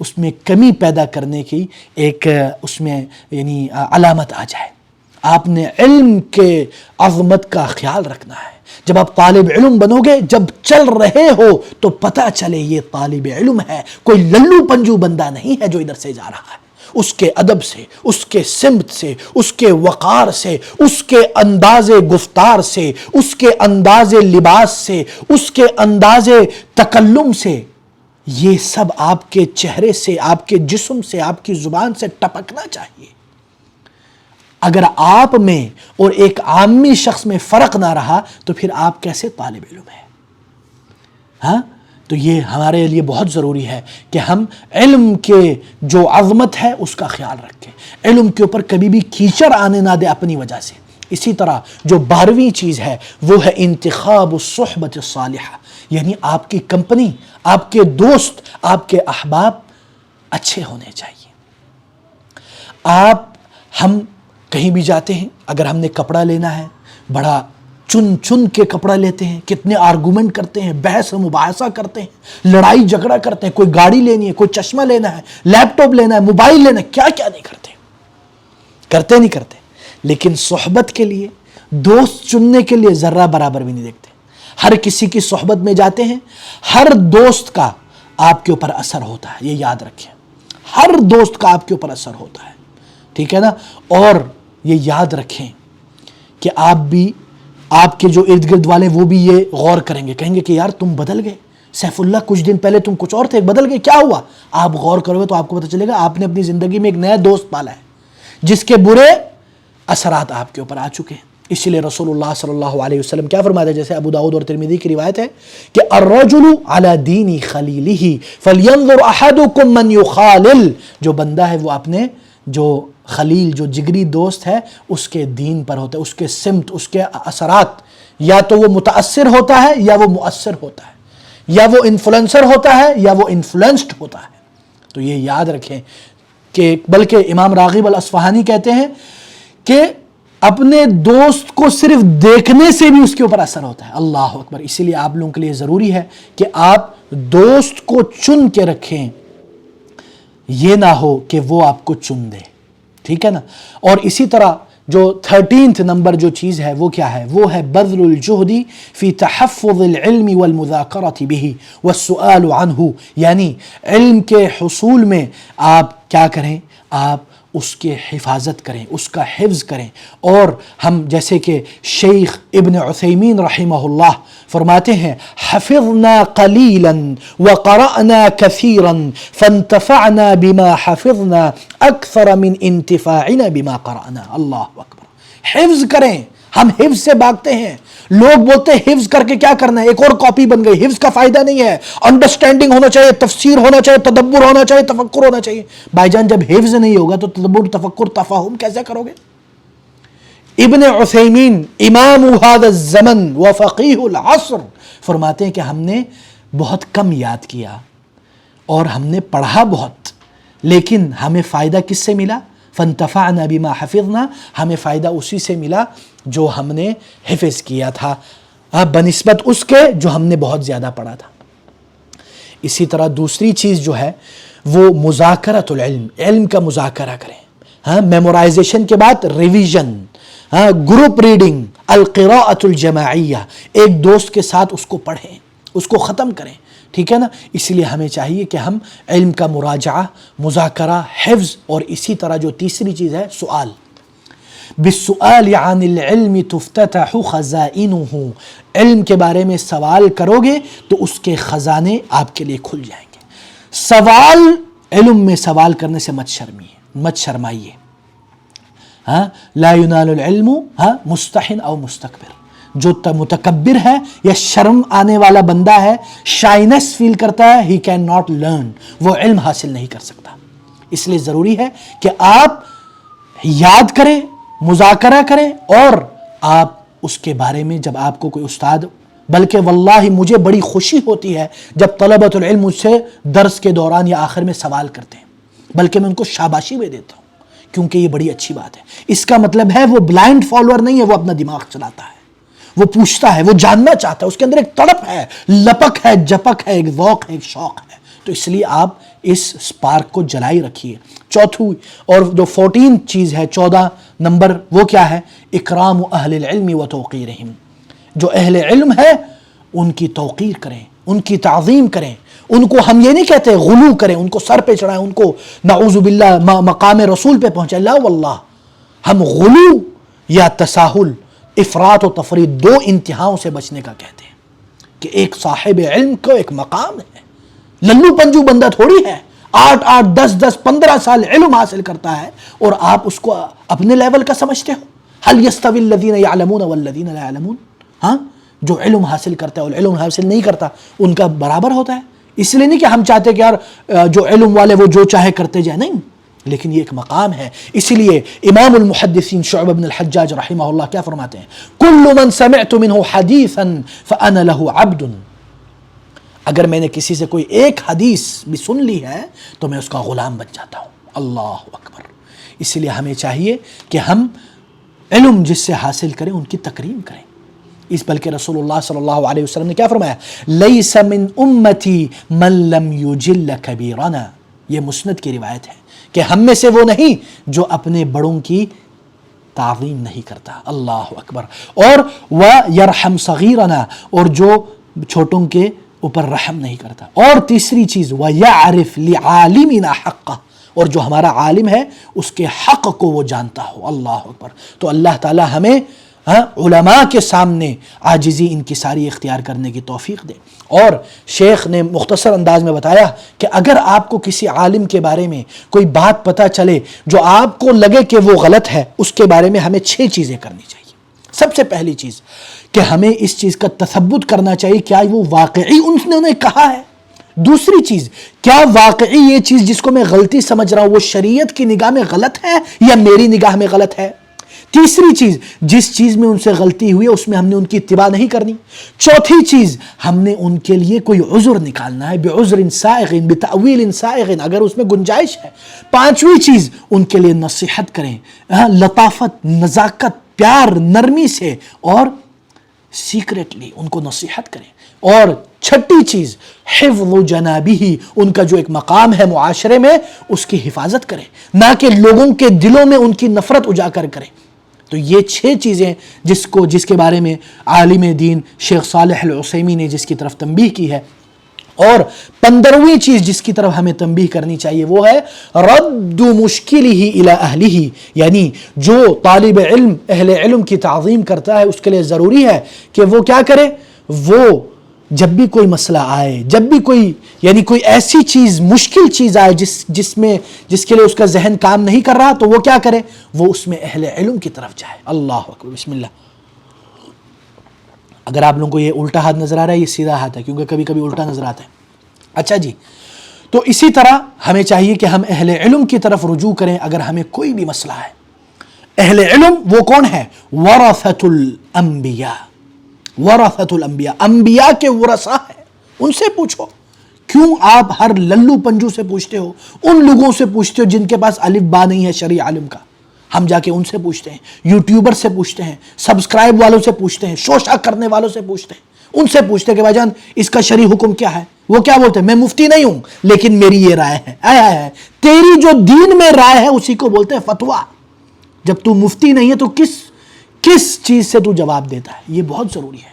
اس میں کمی پیدا کرنے کی ایک اس میں یعنی علامت آ جائے۔ آپ نے علم کے عظمت کا خیال رکھنا ہے۔ جب آپ طالب علم بنو گے، جب چل رہے ہو تو پتہ چلے یہ طالب علم ہے، کوئی للو پنجو بندہ نہیں ہے جو ادھر سے جا رہا ہے۔ اس کے ادب سے، اس کے سمت سے، اس کے وقار سے، اس کے انداز گفتار سے، اس کے انداز لباس سے، اس کے انداز تکلم سے، یہ سب آپ کے چہرے سے، آپ کے جسم سے، آپ کی زبان سے ٹپکنا چاہیے۔ اگر آپ میں اور ایک عامی شخص میں فرق نہ رہا تو پھر آپ کیسے طالب علم ہیں؟ ہاں، تو یہ ہمارے لیے بہت ضروری ہے کہ ہم علم کے جو عظمت ہے اس کا خیال رکھیں، علم کے اوپر کبھی بھی کیچڑ آنے نہ دے اپنی وجہ سے۔ اسی طرح جو 12ویں چیز ہے وہ ہے انتخاب الصحبت الصالحہ، یعنی آپ کی کمپنی، آپ کے دوست، آپ کے احباب اچھے ہونے چاہیے۔ ہم کہیں بھی جاتے ہیں، اگر ہم نے کپڑا لینا ہے بڑا چن کے کپڑا لیتے ہیں، کتنے آرگومنٹ کرتے ہیں، بحث و مباحثہ کرتے ہیں، لڑائی جھگڑا کرتے ہیں، کوئی گاڑی لینی ہے، کوئی چشمہ لینا ہے، لیپ ٹاپ لینا ہے، موبائل لینا ہے، کیا کیا نہیں کرتے، لیکن صحبت کے لیے، دوست چننے کے لیے ذرہ برابر بھی نہیں دیکھتے۔ ہر کسی کی صحبت میں جاتے ہیں، ہر دوست کا آپ کے اوپر اثر ہوتا ہے، یہ یاد رکھیں، ہر دوست کا آپ کے اوپر اثر ہوتا ہے، ٹھیک ہے نا۔ اور یہ یاد رکھیں کہ آپ کے جو ارد گرد والے وہ بھی یہ غور کریں گے، کہیں گے کہ یار تم بدل گئے، سیف اللہ کچھ دن پہلے تم کچھ اور تھے، بدل گئے، کیا ہوا؟ آپ غور کرو گے تو آپ کو پتہ چلے گا آپ نے اپنی زندگی میں ایک نیا دوست پالا ہے جس کے برے اثرات آپ کے اوپر آ چکے ہیں۔ اسی لیے رسول اللہ صلی اللہ علیہ وسلم کیا فرماتے ہیں، جیسے ابو داؤد اور ترمذی کی روایت ہے کہ الرجل علی دین خلیلہ فلینظر احدکم من یخالل، جو بندہ ہے وہ اپنے جو خلیل، جو جگری دوست ہے، اس کے دین پر ہوتا ہے، اس کے سمت، اس کے اثرات، یا تو وہ متاثر ہوتا ہے یا وہ مؤثر ہوتا ہے، یا وہ انفلوئنسر ہوتا ہے یا وہ انفلوئنسڈ ہوتا ہے۔ تو یہ یاد رکھیں کہ بلکہ امام راغب الاصفہانی کہتے ہیں کہ اپنے دوست کو صرف دیکھنے سے بھی اس کے اوپر اثر ہوتا ہے۔ اللہ اکبر۔ اسی لیے آپ لوگوں کے لیے ضروری ہے کہ آپ دوست کو چن کے رکھیں، یہ نہ ہو کہ وہ آپ کو چن دے، ٹھیک ہے نا. اور اسی طرح جو 13th نمبر جو چیز ہے وہ کیا ہے؟ وہ ہے بذل الجہد فی تحفظ العلم والمذاکرۃ بہ والسؤال عنہ، یعنی علم کے حصول میں آپ کیا کریں؟ آپ اس کے حفاظت کریں، اس کا حفظ کریں. اور ہم جیسے کہ شیخ ابن عثیمین رحمہ اللہ فرماتے ہیں حفظنا قلیلا وقرأنا کثیرا فانتفعنا بما حفظنا اکثر من انتفاعنا بما قرأنا. اللہ اکبر. حفظ کریں. ہم حفظ سے بھاگتے ہیں. لوگ بولتے ہیں حفظ کر کے کیا کرنا ہے؟ ایک اور کاپی بن گئی. حفظ کا فائدہ نہیں ہے. انڈرسٹینڈنگ ہونا چاہیے، تفسیر ہونا چاہیے، تدبر ہونا چاہیے، تفکر ہونا چاہیے. بھائی جان جب حفظ نہیں ہوگا تو تدبر، تفکر، تفاہم کیسے کرو گے؟ ابن عثیمین امام هذا الزمن وفقیہ العصر فرماتے ہیں کہ ہم نے بہت کم یاد کیا اور ہم نے پڑھا بہت، لیکن ہمیں فائدہ کس سے ملا؟ فانتفعنا بما حفظنا، ہمیں فائدہ اسی سے ملا جو ہم نے حفظ کیا تھا بنسبت اس کے جو ہم نے بہت زیادہ پڑھا تھا. اسی طرح دوسری چیز جو ہے وہ مذاکرۃ العلم، علم کا مذاکرہ کریں. میمورائزیشن کے بعد ریویژن، گروپ ریڈنگ، القراءۃ الجماعیہ، ایک دوست کے ساتھ اس کو پڑھیں، اس کو ختم کریں. ٹھیک ہے نا. اس لیے ہمیں چاہیے کہ ہم علم کا مراجعہ، مذاکرہ، حفظ، اور اسی طرح جو تیسری چیز ہے سؤال. بالسؤال عن العلم تفتتح خزائنہ، علم کے بارے میں سوال کرو گے تو اس کے خزانے آپ کے لیے کھل جائیں گے. سوال، علم میں سوال کرنے سے مت شرمائیے. لا ینال العلم مستحن او مستکبر. جو متکبر ہے یا شرم آنے والا بندہ ہے، شائنس فیل کرتا ہے، ہی کین ناٹ لرن، وہ علم حاصل نہیں کر سکتا. اس لیے ضروری ہے کہ آپ یاد کریں، مذاکرہ کریں، اور آپ اس کے بارے میں جب آپ کو کوئی استاد، بلکہ واللہ مجھے بڑی خوشی ہوتی ہے جب طلبۃ العلم مجھ سے درس کے دوران یا آخر میں سوال کرتے ہیں، بلکہ میں ان کو شاباشی بھی دیتا ہوں، کیونکہ یہ بڑی اچھی بات ہے. اس کا مطلب ہے وہ بلائنڈ فالوور نہیں ہے، وہ اپنا دماغ چلاتا ہے، وہ پوچھتا ہے، وہ جاننا چاہتا ہے، اس کے اندر ایک تڑپ ہے، لپک ہے، جپک ہے، ایک ذوق ہے، ایک شوق ہے. تو اس لیے آپ اس سپارک کو جلائی رکھیے. چوتھی اور جو 14 چیز ہے، 14 نمبر، وہ کیا ہے؟ اکرام اہل العلم و توقیرہم. جو اہل علم ہے ان کی توقیر کریں، ان کی تعظیم کریں. ان کو ہم یہ نہیں کہتے غلو کریں، ان کو سر پہ چڑھائیں، ان کو نعوذ باللہ مقام رسول پہ پہنچائیں. لا واللہ، ہم غلو یا تساہل، افراط و تفریط، دو انتہاؤں سے بچنے کا کہتے ہیں. کہ ایک صاحب علم کو ایک مقام ہے، للو پنجو بندہ تھوڑی ہے، 8 10 15 سال علم حاصل کرتا ہے اور آپ اس کو اپنے لیول کا سمجھتے ہو. هل يستوي الذين يعلمون والذين لا يعلمون؟ جو علم حاصل کرتا ہے اور علم حاصل نہیں کرتا ان کا برابر ہوتا ہے. اس لیے نہیں کہ ہم چاہتے کہ یار جو علم والے وہ جو چاہے کرتے جائیں، نہیں، لیکن یہ ایک مقام ہے. اسی لیے امام المحدثین شعبہ بن الحجاج رحمہ اللہ کیا فرماتے ہیں؟ کل من سمعت منہ حدیثا فانا له عبد. اگر میں نے کسی سے کوئی ایک حدیث بھی سن لی ہے تو میں اس کا غلام بن جاتا ہوں. اللہ اکبر. اس لیے ہمیں چاہیے کہ ہم علم جس سے حاصل کریں ان کی تکریم کریں. اس بلکہ رسول اللہ صلی اللہ علیہ وسلم نے کیا فرمایا؟ لیس من امتی من لم یجل کبیرنا. یہ مسند کی روایت ہے کہ ہم میں سے وہ نہیں جو اپنے بڑوں کی تعظیم نہیں کرتا. اللہ اکبر. اور وَيَرْحَمْ صَغِيرَنَا، اور جو چھوٹوں کے اوپر رحم نہیں کرتا. اور تیسری چیز وَيَعْرِفْ لِعَالِمِنَا حَقَّهُ، اور جو ہمارا عالم ہے اس کے حق کو وہ جانتا ہو. اللہ اکبر. تو اللہ تعالی ہمیں علماء کے سامنے عاجزی انکساری اختیار کرنے کی توفیق دے. اور شیخ نے مختصر انداز میں بتایا کہ اگر آپ کو کسی عالم کے بارے میں کوئی بات پتہ چلے جو آپ کو لگے کہ وہ غلط ہے، اس کے بارے میں ہمیں 6 چیزیں کرنی چاہیے. سب سے پہلی چیز کہ ہمیں اس چیز کا تثبت کرنا چاہیے کیا وہ واقعی انہوں نے کہا ہے. دوسری چیز، کیا واقعی یہ چیز جس کو میں غلطی سمجھ رہا ہوں وہ شریعت کی نگاہ میں غلط ہے یا میری نگاہ میں غلط ہے. تیسری چیز، جس چیز میں ان سے غلطی ہوئی ہے اس میں ہم نے ان کی اتباع نہیں کرنی. چوتھی چیز، ہم نے ان کے لیے کوئی عذر نکالنا ہے، بعذر سائغ بتأویل سائغ، اگر اس میں گنجائش ہے. پانچویں چیز، ان کے لیے نصیحت کریں، لطافت، نزاکت، پیار، نرمی سے اور سیکریٹلی ان کو نصیحت کریں. اور چھٹی چیز حفظ جنابہ، ان کا جو ایک مقام ہے معاشرے میں اس کی حفاظت کریں، نہ کہ لوگوں کے دلوں میں ان کی نفرت اجاگر کریں. تو یہ 6 چیزیں جس کے بارے میں عالم دین شیخ صالح العثیمین نے جس کی طرف تنبیہ کی ہے. اور 15ویں چیز جس کی طرف ہمیں تنبیہ کرنی چاہیے وہ ہے رد مشکلہ الی اہلہ، یعنی جو طالب علم اہل علم کی تعظیم کرتا ہے اس کے لیے ضروری ہے کہ وہ کیا کرے، وہ جب بھی کوئی مسئلہ آئے، جب بھی کوئی ایسی چیز مشکل چیز آئے جس کے لیے اس کا ذہن کام نہیں کر رہا، تو وہ کیا کرے، وہ اس میں اہل علم کی طرف جائے. اللہ اکبر، بسم اللہ. اگر آپ لوگوں کو یہ الٹا ہاتھ نظر آ رہا ہے، یہ سیدھا ہاتھ ہے، کیونکہ کبھی کبھی الٹا نظر آتا ہے. اچھا جی، تو اسی طرح ہمیں چاہیے کہ ہم اہل علم کی طرف رجوع کریں اگر ہمیں کوئی بھی مسئلہ ہے. اہل علم وہ کون ہے؟ ورثۃ الانبیاء. ورثۃ الانبیاء، انبیاء کے ورثہ ہیں، ان سے پوچھو. کیوں آپ ہر للو پنجو سے پوچھتے ہو؟ ان لوگوں سے پوچھتے ہو جن کے پاس الف با نہیں ہے شرعی علم کا. ہم جا کے ان سے پوچھتے ہیں، یوٹیوبر سے پوچھتے ہیں، سبسکرائب والوں سے پوچھتے ہیں، شوشہ کرنے والوں سے پوچھتے ہیں، ان سے پوچھتے ہیں کہ بھائی جان اس کا شرعی حکم کیا ہے. وہ کیا بولتے ہیں؟ میں مفتی نہیں ہوں لیکن میری یہ رائے ہے. تیری جو دین میں رائے ہے اسی کو بولتے ہیں فتویٰ. جب تو مفتی نہیں ہے تو کس چیز سے تو جواب دیتا ہے؟ یہ بہت ضروری ہے.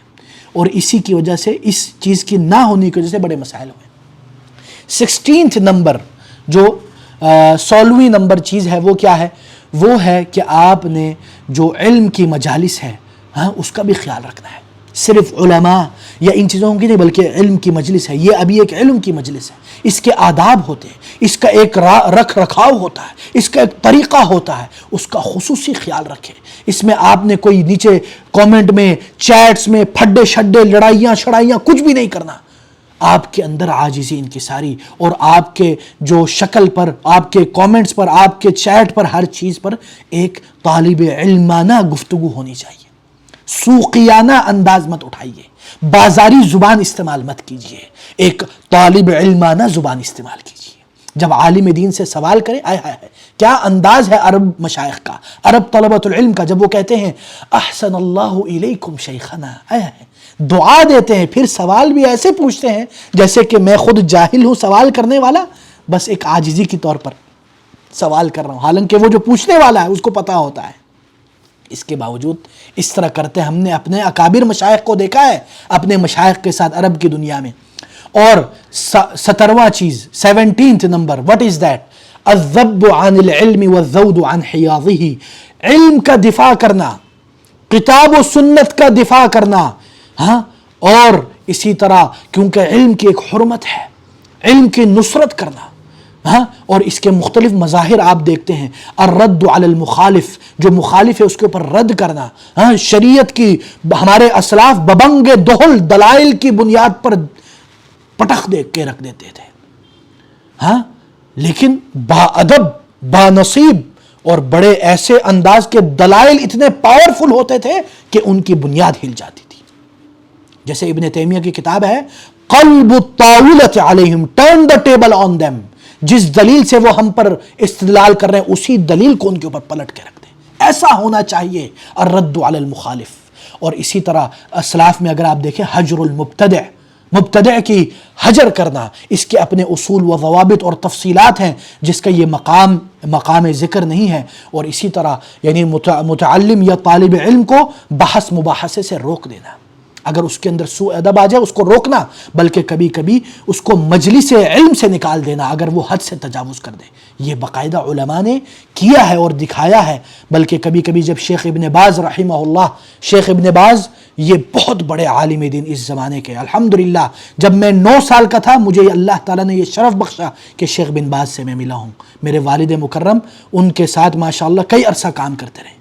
اور اسی کی وجہ سے، اس چیز کی نہ ہونے کی وجہ سے بڑے مسائل ہوئے. 16 نمبر جو 16ویں نمبر چیز ہے وہ کیا ہے؟ وہ ہے کہ آپ نے جو علم کی مجالس ہے اس کا بھی خیال رکھنا ہے. صرف علماء یا ان چیزوں کی نہیں بلکہ علم کی مجلس ہے. یہ ابھی ایک علم کی مجلس ہے، اس کے آداب ہوتے ہیں، اس کا ایک رکھ رکھاؤ ہوتا ہے، اس کا ایک طریقہ ہوتا ہے، اس کا خصوصی خیال رکھیں. اس میں آپ نے کوئی نیچے کومنٹ میں، چیٹس میں پھڈے شڈے، لڑائیاں شڑائیاں کچھ بھی نہیں کرنا. آپ کے اندر عاجزی انکساری، اور آپ کے جو شکل پر، آپ کے کومنٹس پر، آپ کے چیٹ پر، ہر چیز پر ایک طالب علمانہ گفتگو ہونی چاہیے. سوقیانہ انداز مت اٹھائیے، بازاری زبان استعمال مت کیجیے، ایک طالب علمانہ زبان استعمال کیجیے. جب عالم دین سے سوال کریں، کیا انداز ہے عرب مشائخ کا، عرب طلبۃ العلم کا، جب وہ کہتے ہیں احسن اللہ الیکم شیخنا، دعا دیتے ہیں، پھر سوال بھی ایسے پوچھتے ہیں جیسے کہ میں خود جاہل ہوں سوال کرنے والا، بس ایک عاجزی کی طور پر سوال کر رہا ہوں، حالانکہ وہ جو پوچھنے والا ہے اس کو پتا ہوتا ہے. اس کے باوجود اس طرح کرتے ہم نے اپنے اکابر مشائخ کو دیکھا ہے اپنے مشائخ کے ساتھ عرب کی دنیا میں. اور 17واں چیز 17 نمبر، what is that؟ الذب عن العلم والذود عن حیاضہ. علم کا دفاع کرنا، کتاب و سنت کا دفاع کرنا، اور اسی طرح کیونکہ علم کی ایک حرمت ہے، علم کی نصرت کرنا. اور اس کے مختلف مظاہر آپ دیکھتے ہیں. الرد علی المخالف، جو مخالف ہے اس کے اوپر رد کرنا. شریعت کی ہمارے اسلاف ببنگ دہل دلائل کی بنیاد پر پٹخ دے کے رکھ دیتے تھے، لیکن با ادب، با نصیب اور بڑے ایسے انداز کے دلائل اتنے پاورفل ہوتے تھے کہ ان کی بنیاد ہل جاتی تھی. جیسے ابن تیمیہ کی کتاب ہے قلب الطاولۃ علیہم، turn the table on them. جس دلیل سے وہ ہم پر استدلال کر رہے ہیں اسی دلیل کو ان کے اوپر پلٹ کے رکھ دیں. ایسا ہونا چاہیے الرد علی المخالف. اور اسی طرح اسلاف میں اگر آپ دیکھیں حجر المبتدع، مبتدع کی حجر کرنا، اس کے اپنے اصول و ضوابط اور تفصیلات ہیں جس کا یہ مقام ذکر نہیں ہے. اور اسی طرح یعنی متعلم یا طالب علم کو بحث مباحثے سے روک دینا، اگر اس کے اندر سوء ادب آ جائے اس کو روکنا، بلکہ کبھی کبھی اس کو مجلس علم سے نکال دینا اگر وہ حد سے تجاوز کر دے. یہ باقاعدہ علماء نے کیا ہے اور دکھایا ہے. بلکہ کبھی کبھی جب شیخ ابن باز رحمہ اللہ، شیخ ابن باز یہ بہت بڑے عالم دین اس زمانے کے، الحمدللہ جب میں 9 سال کا تھا مجھے اللہ تعالیٰ نے یہ شرف بخشا کہ شیخ بن باز سے میں ملا ہوں. میرے والد مکرم ان کے ساتھ ماشاءاللہ کئی عرصہ کام کرتے رہے.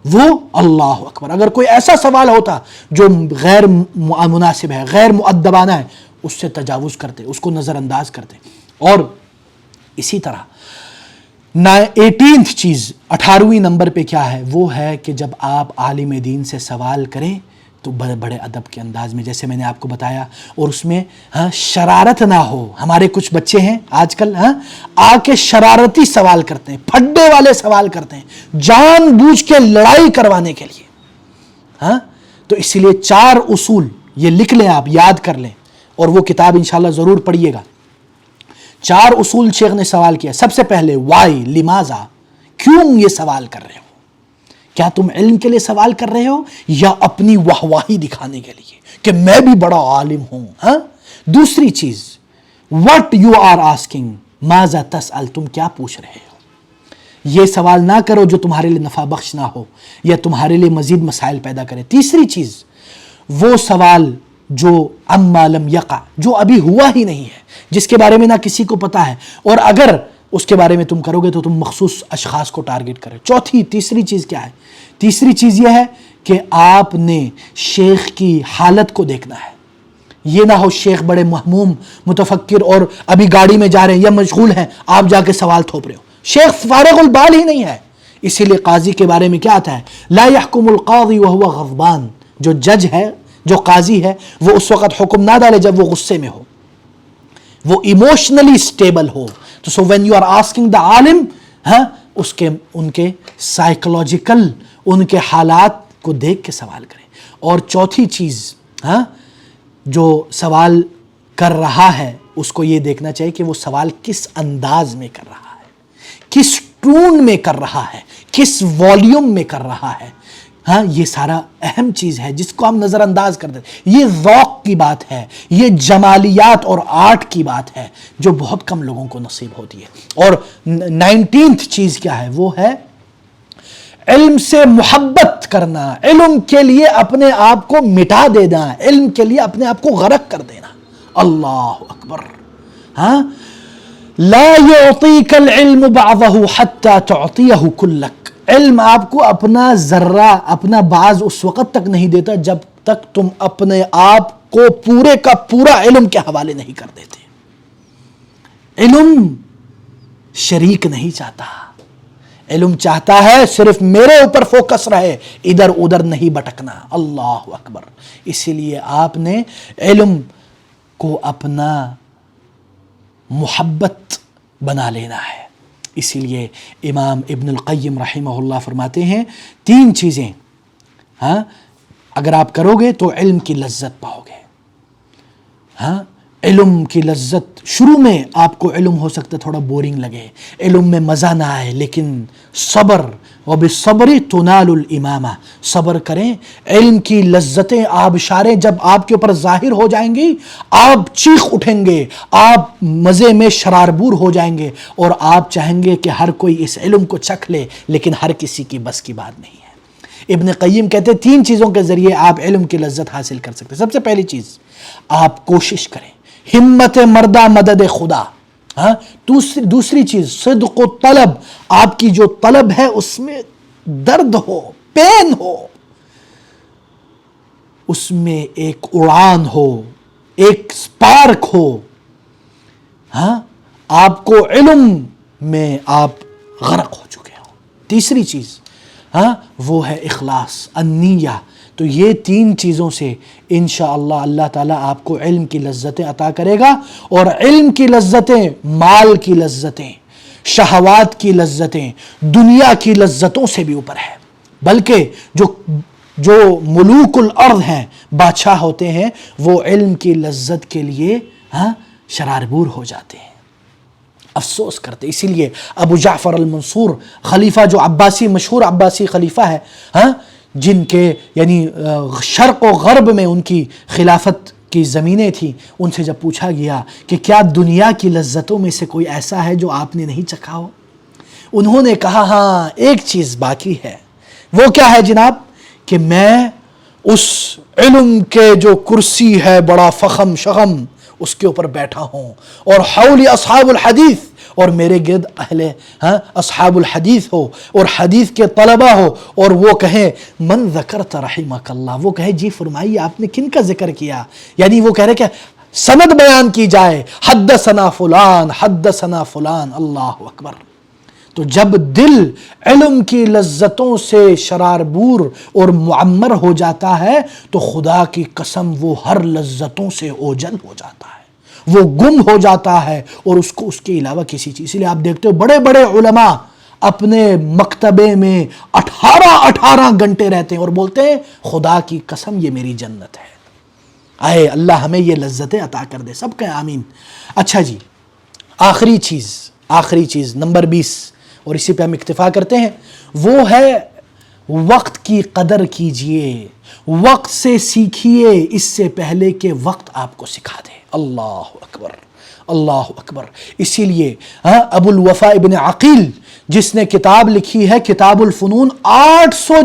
وہ اللہ اکبر، اگر کوئی ایسا سوال ہوتا جو غیر مناسب ہے، غیر مؤدبانہ ہے، اس سے تجاوز کرتے، اس کو نظر انداز کرتے. اور اسی طرح 18 چیز 18ویں نمبر پہ کیا ہے؟ وہ ہے کہ جب آپ عالم دین سے سوال کریں تو بڑے بڑے ادب کے انداز میں، جیسے میں نے آپ کو بتایا، اور اس میں شرارت نہ ہو. ہمارے کچھ بچے ہیں آج کل آ کے شرارتی سوال کرتے ہیں، پھڈے والے سوال کرتے ہیں، جان بوجھ کے لڑائی کروانے کے لیے. تو اس لیے 4 اصول یہ لکھ لیں آپ، یاد کر لیں، اور وہ کتاب انشاءاللہ ضرور پڑھیے گا۔ 4 اصول شیخ نے سوال کیا۔ سب سے پہلے وائی، لماذا، کیوں یہ سوال کر رہے ہو؟ کیا تم علم کے لیے سوال کر رہے ہو یا اپنی واہواہی دکھانے کے لیے کہ میں بھی بڑا عالم ہوں؟ ہاں؟ دوسری چیز، what you are asking، ماذا تسأل، تم کیا پوچھ رہے ہو؟ یہ سوال نہ کرو جو تمہارے لیے نفع بخش نہ ہو یا تمہارے لیے مزید مسائل پیدا کرے۔ تیسری چیز، وہ سوال جو عما لم یقع، جو ابھی ہوا ہی نہیں ہے، جس کے بارے میں نہ کسی کو پتا ہے، اور اگر اس کے بارے میں تم کرو گے تو تم مخصوص اشخاص کو ٹارگٹ کرے۔ تیسری چیز کیا ہے؟ تیسری چیز یہ ہے کہ آپ نے شیخ کی حالت کو دیکھنا ہے۔ یہ نہ ہو شیخ بڑے مہموم، متفکر اور ابھی گاڑی میں جا رہے ہیں یا مشغول ہیں، آپ جا کے سوال تھوپ رہے ہو۔ شیخ فارغ البال ہی نہیں ہے۔ اسی لیے قاضی کے بارے میں کیا آتا ہے؟ لا يحكم القاضی وهو غضبان، جو جج ہے، جو قاضی ہے، وہ اس وقت حکم نہ ڈالے جب وہ غصے میں ہو، وہ ایموشنلی سٹیبل ہو۔ تو so when you are asking the عالم، ان کے سائیکولوجیکل، ان کے حالات کو دیکھ کے سوال کریں۔ اور چوتھی چیز، جو سوال کر رہا ہے اس کو یہ دیکھنا چاہیے کہ وہ سوال کس انداز میں کر رہا ہے، کس ٹون میں کر رہا ہے، کس والیوم میں کر رہا ہے۔ یہ سارا اہم چیز ہے جس کو ہم نظر انداز کر دیتے۔ یہ ذوق کی بات ہے، یہ جمالیات اور آرٹ کی بات ہے جو بہت کم لوگوں کو نصیب ہوتی ہے۔ اور 19th چیز کیا ہے؟ وہ ہے علم سے محبت کرنا، علم کے لیے اپنے آپ کو مٹا دینا، علم کے لیے اپنے آپ کو غرق کر دینا۔ اللہ اکبر۔ لا يعطيك العلم بعضه حتى تعطيه كلك، علم آپ کو اپنا ذرہ، اپنا بعض اس وقت تک نہیں دیتا جب تک تم اپنے آپ کو پورے کا پورا علم کے حوالے نہیں کر دیتے۔ علم شریک نہیں چاہتا، علم چاہتا ہے صرف میرے اوپر فوکس رہے، ادھر ادھر نہیں بٹکنا۔ اللہ اکبر۔ اسی لیے آپ نے علم کو اپنا محبت بنا لینا ہے۔ اسی لیے امام ابن القیم رحمہ اللہ فرماتے ہیں 3 چیزیں اگر آپ کرو گے تو علم کی لذت پاؤ گے۔ علم کی لذت، شروع میں آپ کو علم ہو سکتا ہے تھوڑا بورنگ لگے، علم میں مزہ نہ آئے، لیکن صبر، وبالصبر تنال الامامہ، صبر کریں، علم کی لذتیں، آبشاریں جب آپ کے اوپر ظاہر ہو جائیں گی، آپ چیخ اٹھیں گے، آپ مزے میں شراربور ہو جائیں گے، اور آپ چاہیں گے کہ ہر کوئی اس علم کو چکھ لے، لیکن ہر کسی کی بس کی بات نہیں ہے۔ ابن قیم کہتے ہیں 3 چیزوں کے ذریعے آپ علم کی لذت حاصل کر سکتے ہیں۔ سب سے پہلی چیز، آپ کوشش کریں، ہمت مردہ مدد خدا۔ دوسری چیز، صدق و طلب، آپ کی جو طلب ہے اس میں درد ہو، پین ہو، اس میں ایک اڑان ہو، ایک سپارک ہو۔ آپ کو علم میں آپ غرق ہو چکے ہو۔ تیسری چیز وہ ہے اخلاص، النیہ۔ تو یہ 3 چیزوں سے انشاءاللہ اللہ تعالیٰ آپ کو علم کی لذتیں عطا کرے گا۔ اور علم کی لذتیں مال کی لذتیں، شہوات کی لذتیں، دنیا کی لذتوں سے بھی اوپر ہے، بلکہ جو ملوک الارض ہیں، بادشاہ ہوتے ہیں، وہ علم کی لذت کے لیے شراربور ہو جاتے ہیں، افسوس کرتے۔ اسی لیے ابو جعفر المنصور خلیفہ، جو عباسی، مشہور عباسی خلیفہ ہے، جن کے یعنی شرق و غرب میں ان کی خلافت کی زمینیں تھیں، ان سے جب پوچھا گیا کہ کیا دنیا کی لذتوں میں سے کوئی ایسا ہے جو آپ نے نہیں چکھا ہو؟ انہوں نے کہا ہاں، ایک چیز باقی ہے۔ وہ کیا ہے جناب؟ کہ میں اس علم کے جو کرسی ہے بڑا فخم شخم، اس کے اوپر بیٹھا ہوں، اور حولی اصحاب الحدیث، اور میرے گرد اہل اصحاب الحدیث ہو اور حدیث کے طلبہ ہو، اور وہ کہیں من ذکرت رحمک اللہ، وہ کہے جی فرمائیے آپ نے کن کا ذکر کیا؟ یعنی وہ کہہ رہے کہ سند بیان کی جائے، حدثنا فلان حدثنا فلان۔ اللہ اکبر۔ تو جب دل علم کی لذتوں سے شراربور اور معمر ہو جاتا ہے تو خدا کی قسم وہ ہر لذتوں سے اوجل ہو جاتا ہے، وہ گم ہو جاتا ہے، اور اس کو اس کے علاوہ کسی چیز۔ اس لیے آپ دیکھتے ہو بڑے بڑے علماء اپنے مکتبے میں 18 گھنٹے رہتے ہیں اور بولتے ہیں خدا کی قسم یہ میری جنت ہے. آئے اللہ ہمیں یہ لذتیں عطا کر دے, سب کہیں آمین. اچھا جی, آخری چیز نمبر 20, اور اسی پہ ہم اکتفا کرتے ہیں, وہ ہے وقت کی قدر کیجئے, وقت سے سیکھیے اس سے پہلے کہ وقت آپ کو سکھا دے. اللہ اکبر, اللہ اکبر. اسی لیے ابو الوفا ابن عقیل جس نے کتاب لکھی ہے کتاب الفنون 800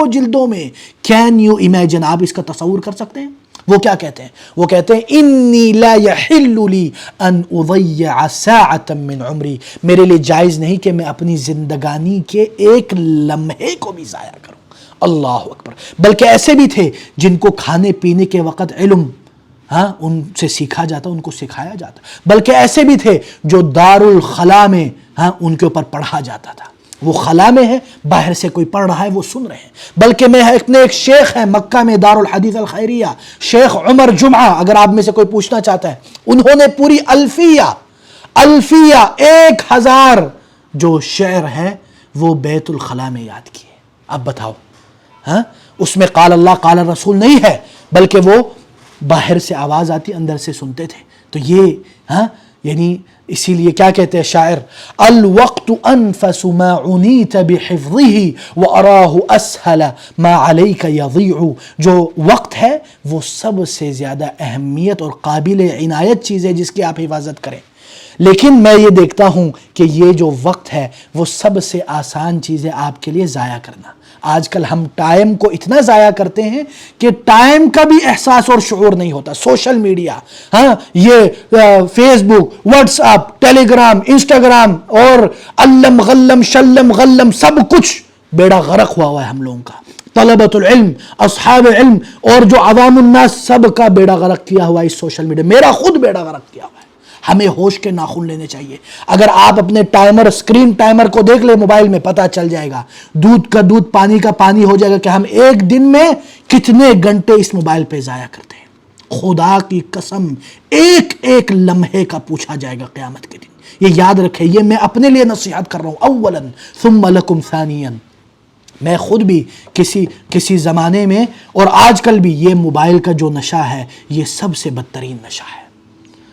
جلدوں میں, کین یو امیجن, آپ اس کا تصور کر سکتے ہیں؟ وہ کیا کہتے ہیں؟ وہ کہتے ہیں انی لا یحل لی ان اضیع ساعتا من عمری, میرے لیے جائز نہیں کہ میں اپنی زندگانی کے ایک لمحے کو بھی ضائع کروں. اللہ اکبر. بلکہ ایسے بھی تھے جن کو کھانے پینے کے وقت علم ان سے سیکھا جاتا, ان کو سکھایا جاتا. بلکہ ایسے بھی تھے جو دار الخلا میں ان کے اوپر پڑھا جاتا تھا. وہ خلا میں ہے, باہر سے کوئی پڑھ رہا ہے, وہ سن رہے ہیں. بلکہ میں اپنے ایک شیخ ہے مکہ میں دار الحدیث الخیریہ, شیخ عمر جمعہ, اگر آپ میں سے کوئی پوچھنا چاہتا ہے, انہوں نے پوری الفیہ 1000 جو شعر ہے وہ بیت الخلا میں یاد کیے. اب بتاؤ, اس میں قال اللہ قال رسول نہیں ہے, بلکہ وہ باہر سے آواز آتی, اندر سے سنتے تھے. تو یہ یعنی اسی لیے کیا کہتے ہیں شاعر, الوقت انفس ما عنیت بحفظه واراہ اسهل ما علیک یضیع, جو وقت ہے وہ سب سے زیادہ اہمیت اور قابل عنایت چیز ہے جس کی آپ حفاظت کریں. لیکن میں یہ دیکھتا ہوں کہ یہ جو وقت ہے وہ سب سے آسان چیز ہے آپ کے لیے ضائع کرنا. آج کل ہم ٹائم کو اتنا ضائع کرتے ہیں کہ ٹائم کا بھی احساس اور شعور نہیں ہوتا. سوشل میڈیا, یہ فیس بک, واٹس ایپ, ٹیلی گرام, انسٹاگرام اور علم غلم شلم غلم سب کچھ بیڑا غرق ہوا ہے ہم لوگوں کا. طلبۃ العلم, اصحاب علم اور جو عوام الناس, سب کا بیڑا غرق کیا ہوا ہے اس سوشل میڈیا. میرا خود بیڑا غرق کیا ہوا ہے. ہمیں ہوش کے ناخن لینے چاہیے. اگر آپ اپنے اسکرین ٹائمر کو دیکھ لیں موبائل میں, پتہ چل جائے گا, دودھ کا دودھ پانی کا پانی ہو جائے گا کہ ہم ایک دن میں کتنے گھنٹے اس موبائل پہ ضائع کرتے ہیں. خدا کی قسم ایک ایک لمحے کا پوچھا جائے گا قیامت کے دن. یہ یاد رکھیں, یہ میں اپنے لیے نصیحت کر رہا ہوں. اولا ثم لکم ثانیا, میں خود بھی کسی زمانے میں اور آج کل بھی یہ موبائل کا جو نشہ ہے یہ سب سے بدترین نشہ ہے.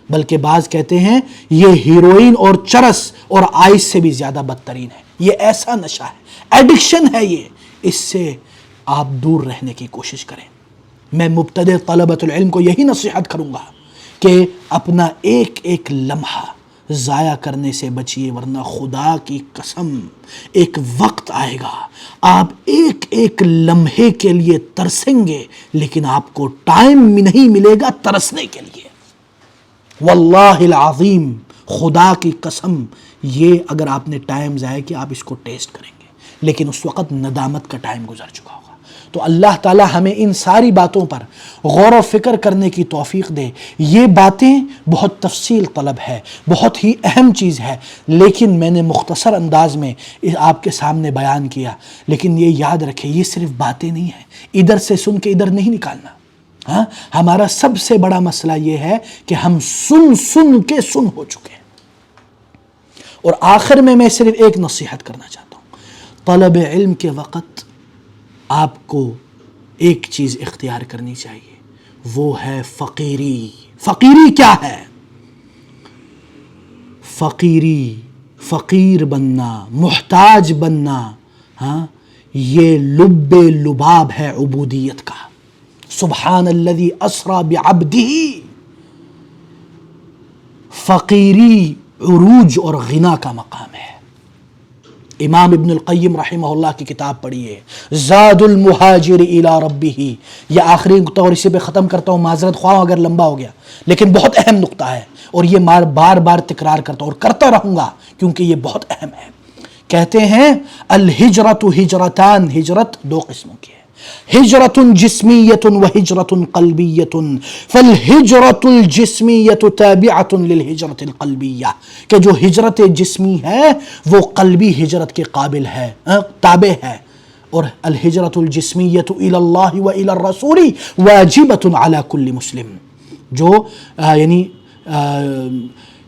بلکہ بعض کہتے ہیں یہ ہیروئن اور چرس اور آئس سے بھی زیادہ بدترین ہے. یہ ایسا نشہ ہے, ایڈکشن ہے یہ. اس سے آپ دور رہنے کی کوشش کریں. میں مبتدئ طلبۃ العلم کو یہی نصیحت کروں گا کہ اپنا ایک ایک لمحہ ضائع کرنے سے بچیے, ورنہ خدا کی قسم ایک وقت آئے گا آپ ایک ایک لمحے کے لیے ترسیں گے, لیکن آپ کو ٹائم نہیں ملے گا ترسنے کے لیے. واللہ العظیم, خدا کی قسم, یہ اگر آپ نے ٹائم ضائع کیا آپ اس کو ٹیسٹ کریں گے, لیکن اس وقت ندامت کا ٹائم گزر چکا ہوگا. تو اللہ تعالی ہمیں ان ساری باتوں پر غور و فکر کرنے کی توفیق دے. یہ باتیں بہت تفصیل طلب ہے, بہت ہی اہم چیز ہے, لیکن میں نے مختصر انداز میں آپ کے سامنے بیان کیا. لیکن یہ یاد رکھیں یہ صرف باتیں نہیں ہیں, ادھر سے سن کے ادھر نہیں نکالنا. ہمارا سب سے بڑا مسئلہ یہ ہے کہ ہم سن کے سن ہو چکے ہیں. اور آخر میں صرف ایک نصیحت کرنا چاہتا ہوں. طلب علم کے وقت آپ کو ایک چیز اختیار کرنی چاہیے, وہ ہے فقیری. فقیری کیا ہے؟ فقیر بننا, محتاج بننا, یہ لب لباب ہے عبودیت کا. سبحان الذی اسری بعبدہ. فقیری عروج اور غنا کا مقام ہے. امام ابن القیم رحمہ اللہ کی کتاب پڑھیے, زاد المہاجر الی ربہ. یہ آخری نقطہ اور اسی پہ ختم کرتا ہوں, معذرت خواہ اگر لمبا ہو گیا, لیکن بہت اہم نقطہ ہے اور یہ بار بار تکرار کرتا ہوں اور کرتا رہوں گا کیونکہ یہ بہت اہم ہے. کہتے ہیں الہجرت ہجرتان, ہجرت 2 قسموں کی ہے, ہجرت جسمیت و ہجرت قلبیت. فالہجرت الجسمیت تابعۃ للہجرت القلبیہ, کہ جو ہجرت جسمی ہے وہ قلبی ہجرت کے قابل ہے, تابع ہے. اور الہجرت الجسمیت الی اللہ و الی الرسول واجبۃ علی کل مسلم, جو یعنی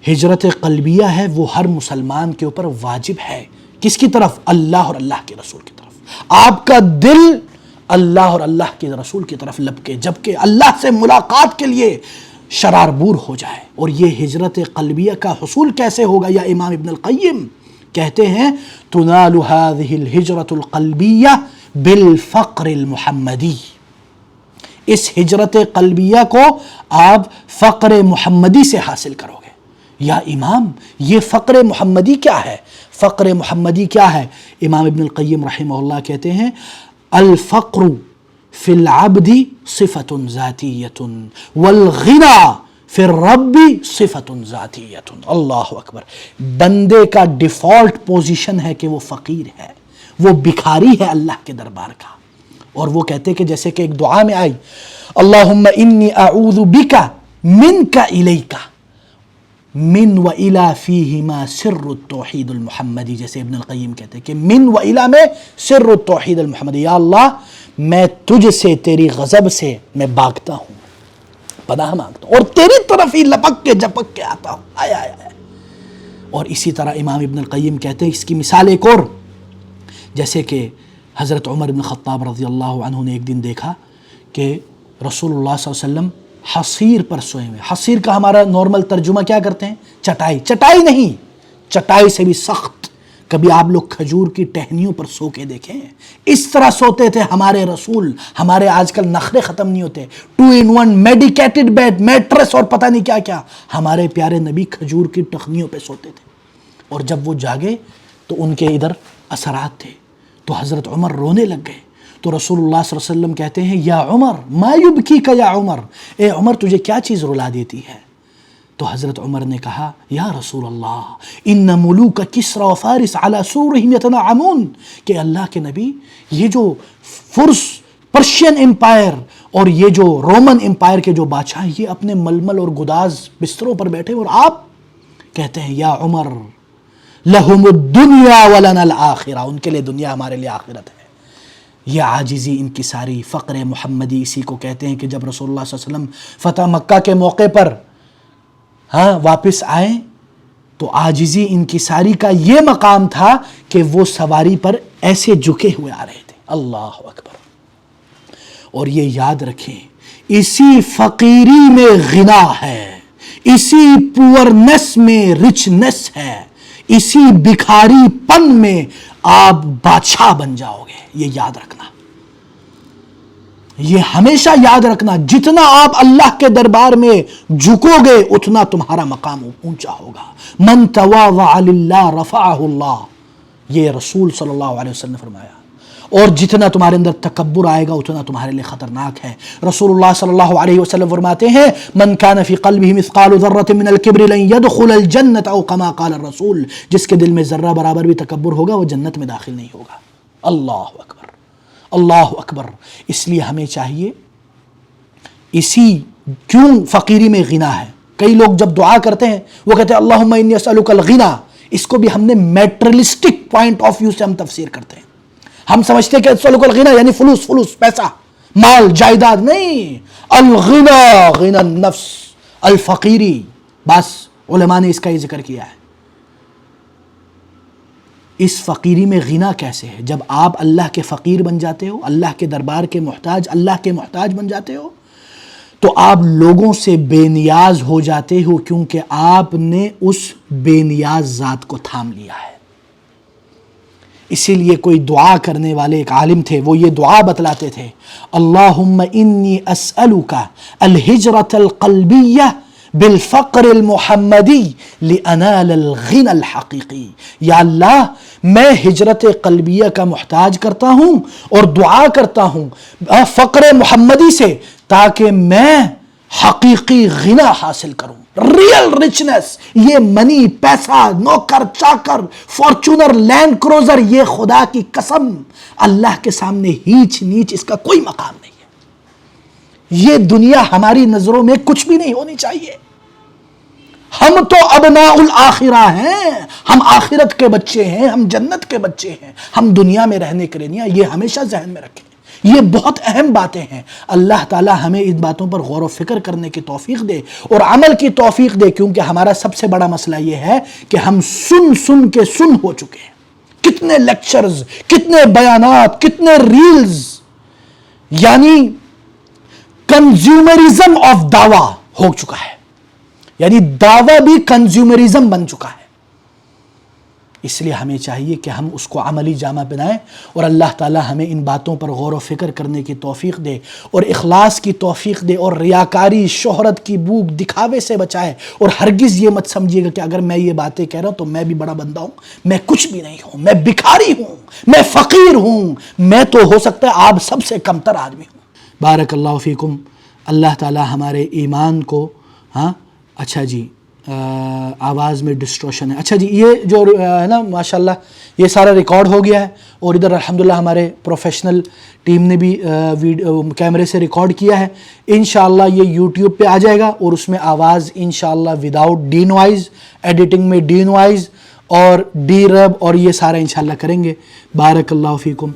ہجرت قلبیہ ہے وہ ہر مسلمان کے اوپر واجب ہے. کس کی طرف؟ اللہ اور اللہ کے رسول کی طرف. آپ کا دل اللہ اور اللہ کے رسول کی طرف لپکے، جبکہ اللہ سے ملاقات کے لیے شراربور ہو جائے. اور یہ ہجرت قلبیہ کا حصول کیسے ہوگا؟ یا امام ابن القیم کہتے ہیں تنال هذه الہجرت القلبیہ بالفقر المحمدی. اس ہجرت قلبیہ کو آپ فقر محمدی سے حاصل کرو گے. یا امام یہ فقر محمدی کیا ہے؟ فقر محمدی کیا ہے؟ امام ابن القیم رحمہ اللہ کہتے ہیں الفقر فی العبد صفت ذاتیت والغنا فی الرب صفت ذاتیت. اللہ اکبر. بندے کا ڈیفالٹ پوزیشن ہے کہ وہ فقیر ہے، وہ بکھاری ہے اللہ کے دربار کا. اور وہ کہتے کہ جیسے کہ ایک دعا میں آئی اللہم انی اعوذ بک منک الیک من و الی فیہما سر التوحید المحمدی. جیسے ابن القیم کہتے کہ من و الی میں سر التوحید المحمدی. یا اللہ میں تجھ سے، تیری غضب سے میں بھاگتا ہوں، پناہ مانگتا ہوں، اور تیری طرف ہی لپک کے جپک کے آتا ہوں. آیا آیا آیا. اور اسی طرح امام ابن القیم کہتے ہیں اس کی مثال ایک اور، جیسے کہ حضرت عمر بن خطاب رضی اللہ عنہ نے ایک دن دیکھا کہ رسول اللہ صلی اللہ علیہ وسلم حصیر پر سوئے ہوئے. حصیر کا ہمارا نارمل ترجمہ کیا کرتے ہیں؟ چٹائی. چٹائی نہیں، چٹائی سے بھی سخت. کبھی آپ لوگ کھجور کی ٹہنیوں پر سو کے دیکھیں، اس طرح سوتے تھے ہمارے رسول. ہمارے آج کل نخرے ختم نہیں ہوتے، 2-in-1 میڈیکیٹڈ بیڈ، میٹرس اور پتہ نہیں کیا کیا. ہمارے پیارے نبی کھجور کی ٹہنیوں پہ سوتے تھے. اور جب وہ جاگے تو ان کے ادھر اثرات تھے، تو حضرت عمر رونے لگ گئے. تو رسول اللہ صلی اللہ علیہ وسلم کہتے ہیں یا عمر ما یبکیک یا عمر، اے عمر تجھے کیا چیز رلا دیتی ہے؟ تو حضرت عمر نے کہا یا رسول اللہ ان ملوک کسری و فارس علی سورہم یتنعمون، کہ اللہ کے نبی یہ جو فرس پرشین امپائر اور یہ جو رومن امپائر کے جو بادشاہ یہ اپنے ململ اور گداز بستروں پر بیٹھے، اور آپ کہتے ہیں یا عمر لہم الدنیا ولنا الآخرہ، ان کے لیے دنیا ہمارے لیے آخرت ہے. یہ عاجزی انکساری فقر محمدی اسی کو کہتے ہیں کہ جب رسول اللہ صلی اللہ علیہ وسلم فتح مکہ کے موقع پر واپس آئے تو عاجزی انکساری کا یہ مقام تھا کہ وہ سواری پر ایسے جھکے ہوئے آ رہے تھے. اللہ اکبر. اور یہ یاد رکھیں اسی فقیری میں غنا ہے، اسی پورنس میں رچنس ہے، اسی بکھاری پن میں آپ بادشاہ بن جاؤ گے. یہ یاد رکھنا، یہ ہمیشہ یاد رکھنا. جتنا آپ اللہ کے دربار میں جھکو گے اتنا تمہارا مقام اونچا ہوگا. من تواضع للہ رفعہ اللہ، یہ رسول صلی اللہ علیہ وسلم نے فرمایا. اور جتنا تمہارے اندر تکبر آئے گا اتنا تمہارے لیے خطرناک ہے. رسول اللہ صلی اللہ علیہ وسلم فرماتے ہیں من کان فی قلبہ مثقال ذرۃ من الکبر لن يدخل الجنۃ او کما قال الرسول، جس کے دل میں ذرہ برابر بھی تکبر ہوگا وہ جنت میں داخل نہیں ہوگا. اللہ اکبر، اللہ اکبر. اس لیے ہمیں چاہیے اسی کیوں فقیری میں غنا ہے. کئی لوگ جب دعا کرتے ہیں وہ کہتے ہیں اللہم انی اسألک الغنا. اس کو بھی ہم نے میٹرلسٹک پوائنٹ آف ویو سے ہم تفسیر کرتے ہیں. ہم سمجھتے ہیں کہ اسألک الغنا یعنی فلوس، فلوس پیسہ مال جائیداد. نہیں، الغنا غنا النفس الفقیری. بس علماء نے اس کا یہ ذکر کیا ہے. اس فقیری میں غنا کیسے ہے؟ جب آپ اللہ کے فقیر بن جاتے ہو، اللہ کے دربار کے محتاج، اللہ کے محتاج بن جاتے ہو، تو آپ لوگوں سے بے نیاز ہو جاتے ہو، کیونکہ آپ نے اس بے نیاز ذات کو تھام لیا ہے. اسی لیے کوئی دعا کرنے والے ایک عالم تھے، وہ یہ دعا بتلاتے تھے اللہم انی اسألک الہجرت القلبیہ بالفقر المحمدی لانال الغنى الحقیقی. یا اللہ میں ہجرت قلبیہ کا محتاج کرتا ہوں اور دعا کرتا ہوں فقر محمدی سے تاکہ میں حقیقی غنا حاصل کروں، ریل رچنس. یہ منی، پیسہ، نوکر چاکر، فارچونر، لینڈ کروزر، یہ خدا کی قسم اللہ کے سامنے ہیچ نیچ اس کا کوئی مقام نہیں ہے. یہ دنیا ہماری نظروں میں کچھ بھی نہیں ہونی چاہیے. ہم تو ابناء الآخرہ ہیں، ہم آخرت کے بچے ہیں، ہم جنت کے بچے ہیں، ہم دنیا میں رہنے کے لیے نہیں. یہ ہمیشہ ذہن میں رکھیں. یہ بہت اہم باتیں ہیں. اللہ تعالیٰ ہمیں ان باتوں پر غور و فکر کرنے کی توفیق دے اور عمل کی توفیق دے، کیونکہ ہمارا سب سے بڑا مسئلہ یہ ہے کہ ہم سن کے سن ہو چکے ہیں. کتنے لیکچرز، کتنے بیانات، کتنے ریلز، یعنی کنزیومرزم آف دعویٰ ہو چکا ہے. یعنی دعویٰ بھی کنزیومرزم بن چکا ہے. اس لیے ہمیں چاہیے کہ ہم اس کو عملی جامہ پہنائیں اور اللہ تعالی ہمیں ان باتوں پر غور و فکر کرنے کی توفیق دے اور اخلاص کی توفیق دے اور ریاکاری، شہرت کی بھوک، دکھاوے سے بچائے. اور ہرگز یہ مت سمجھیے گا کہ اگر میں یہ باتیں کہہ رہا ہوں تو میں بھی بڑا بندہ ہوں. میں کچھ بھی نہیں ہوں، میں بھکاری ہوں، میں فقیر ہوں، میں تو ہو سکتا ہے آپ سب سے کمتر آدمی ہوں. بارک اللہ فیکم. اللہ تعالی ہمارے ایمان کو اچھا جی آواز میں ڈسٹورشن ہے. اچھا جی یہ جو ہے نا ماشاءاللہ یہ سارا ریکارڈ ہو گیا ہے اور ادھر الحمدللہ ہمارے پروفیشنل ٹیم نے بھی کیمرے سے ریکارڈ کیا ہے. انشاءاللہ یہ یوٹیوب پہ آ جائے گا اور اس میں آواز انشاءاللہ وداؤٹ ڈی نوائز، ایڈیٹنگ میں ڈی نوائز اور ڈی ریب اور یہ سارا انشاءاللہ کریں گے. بارک اللہ فیکم.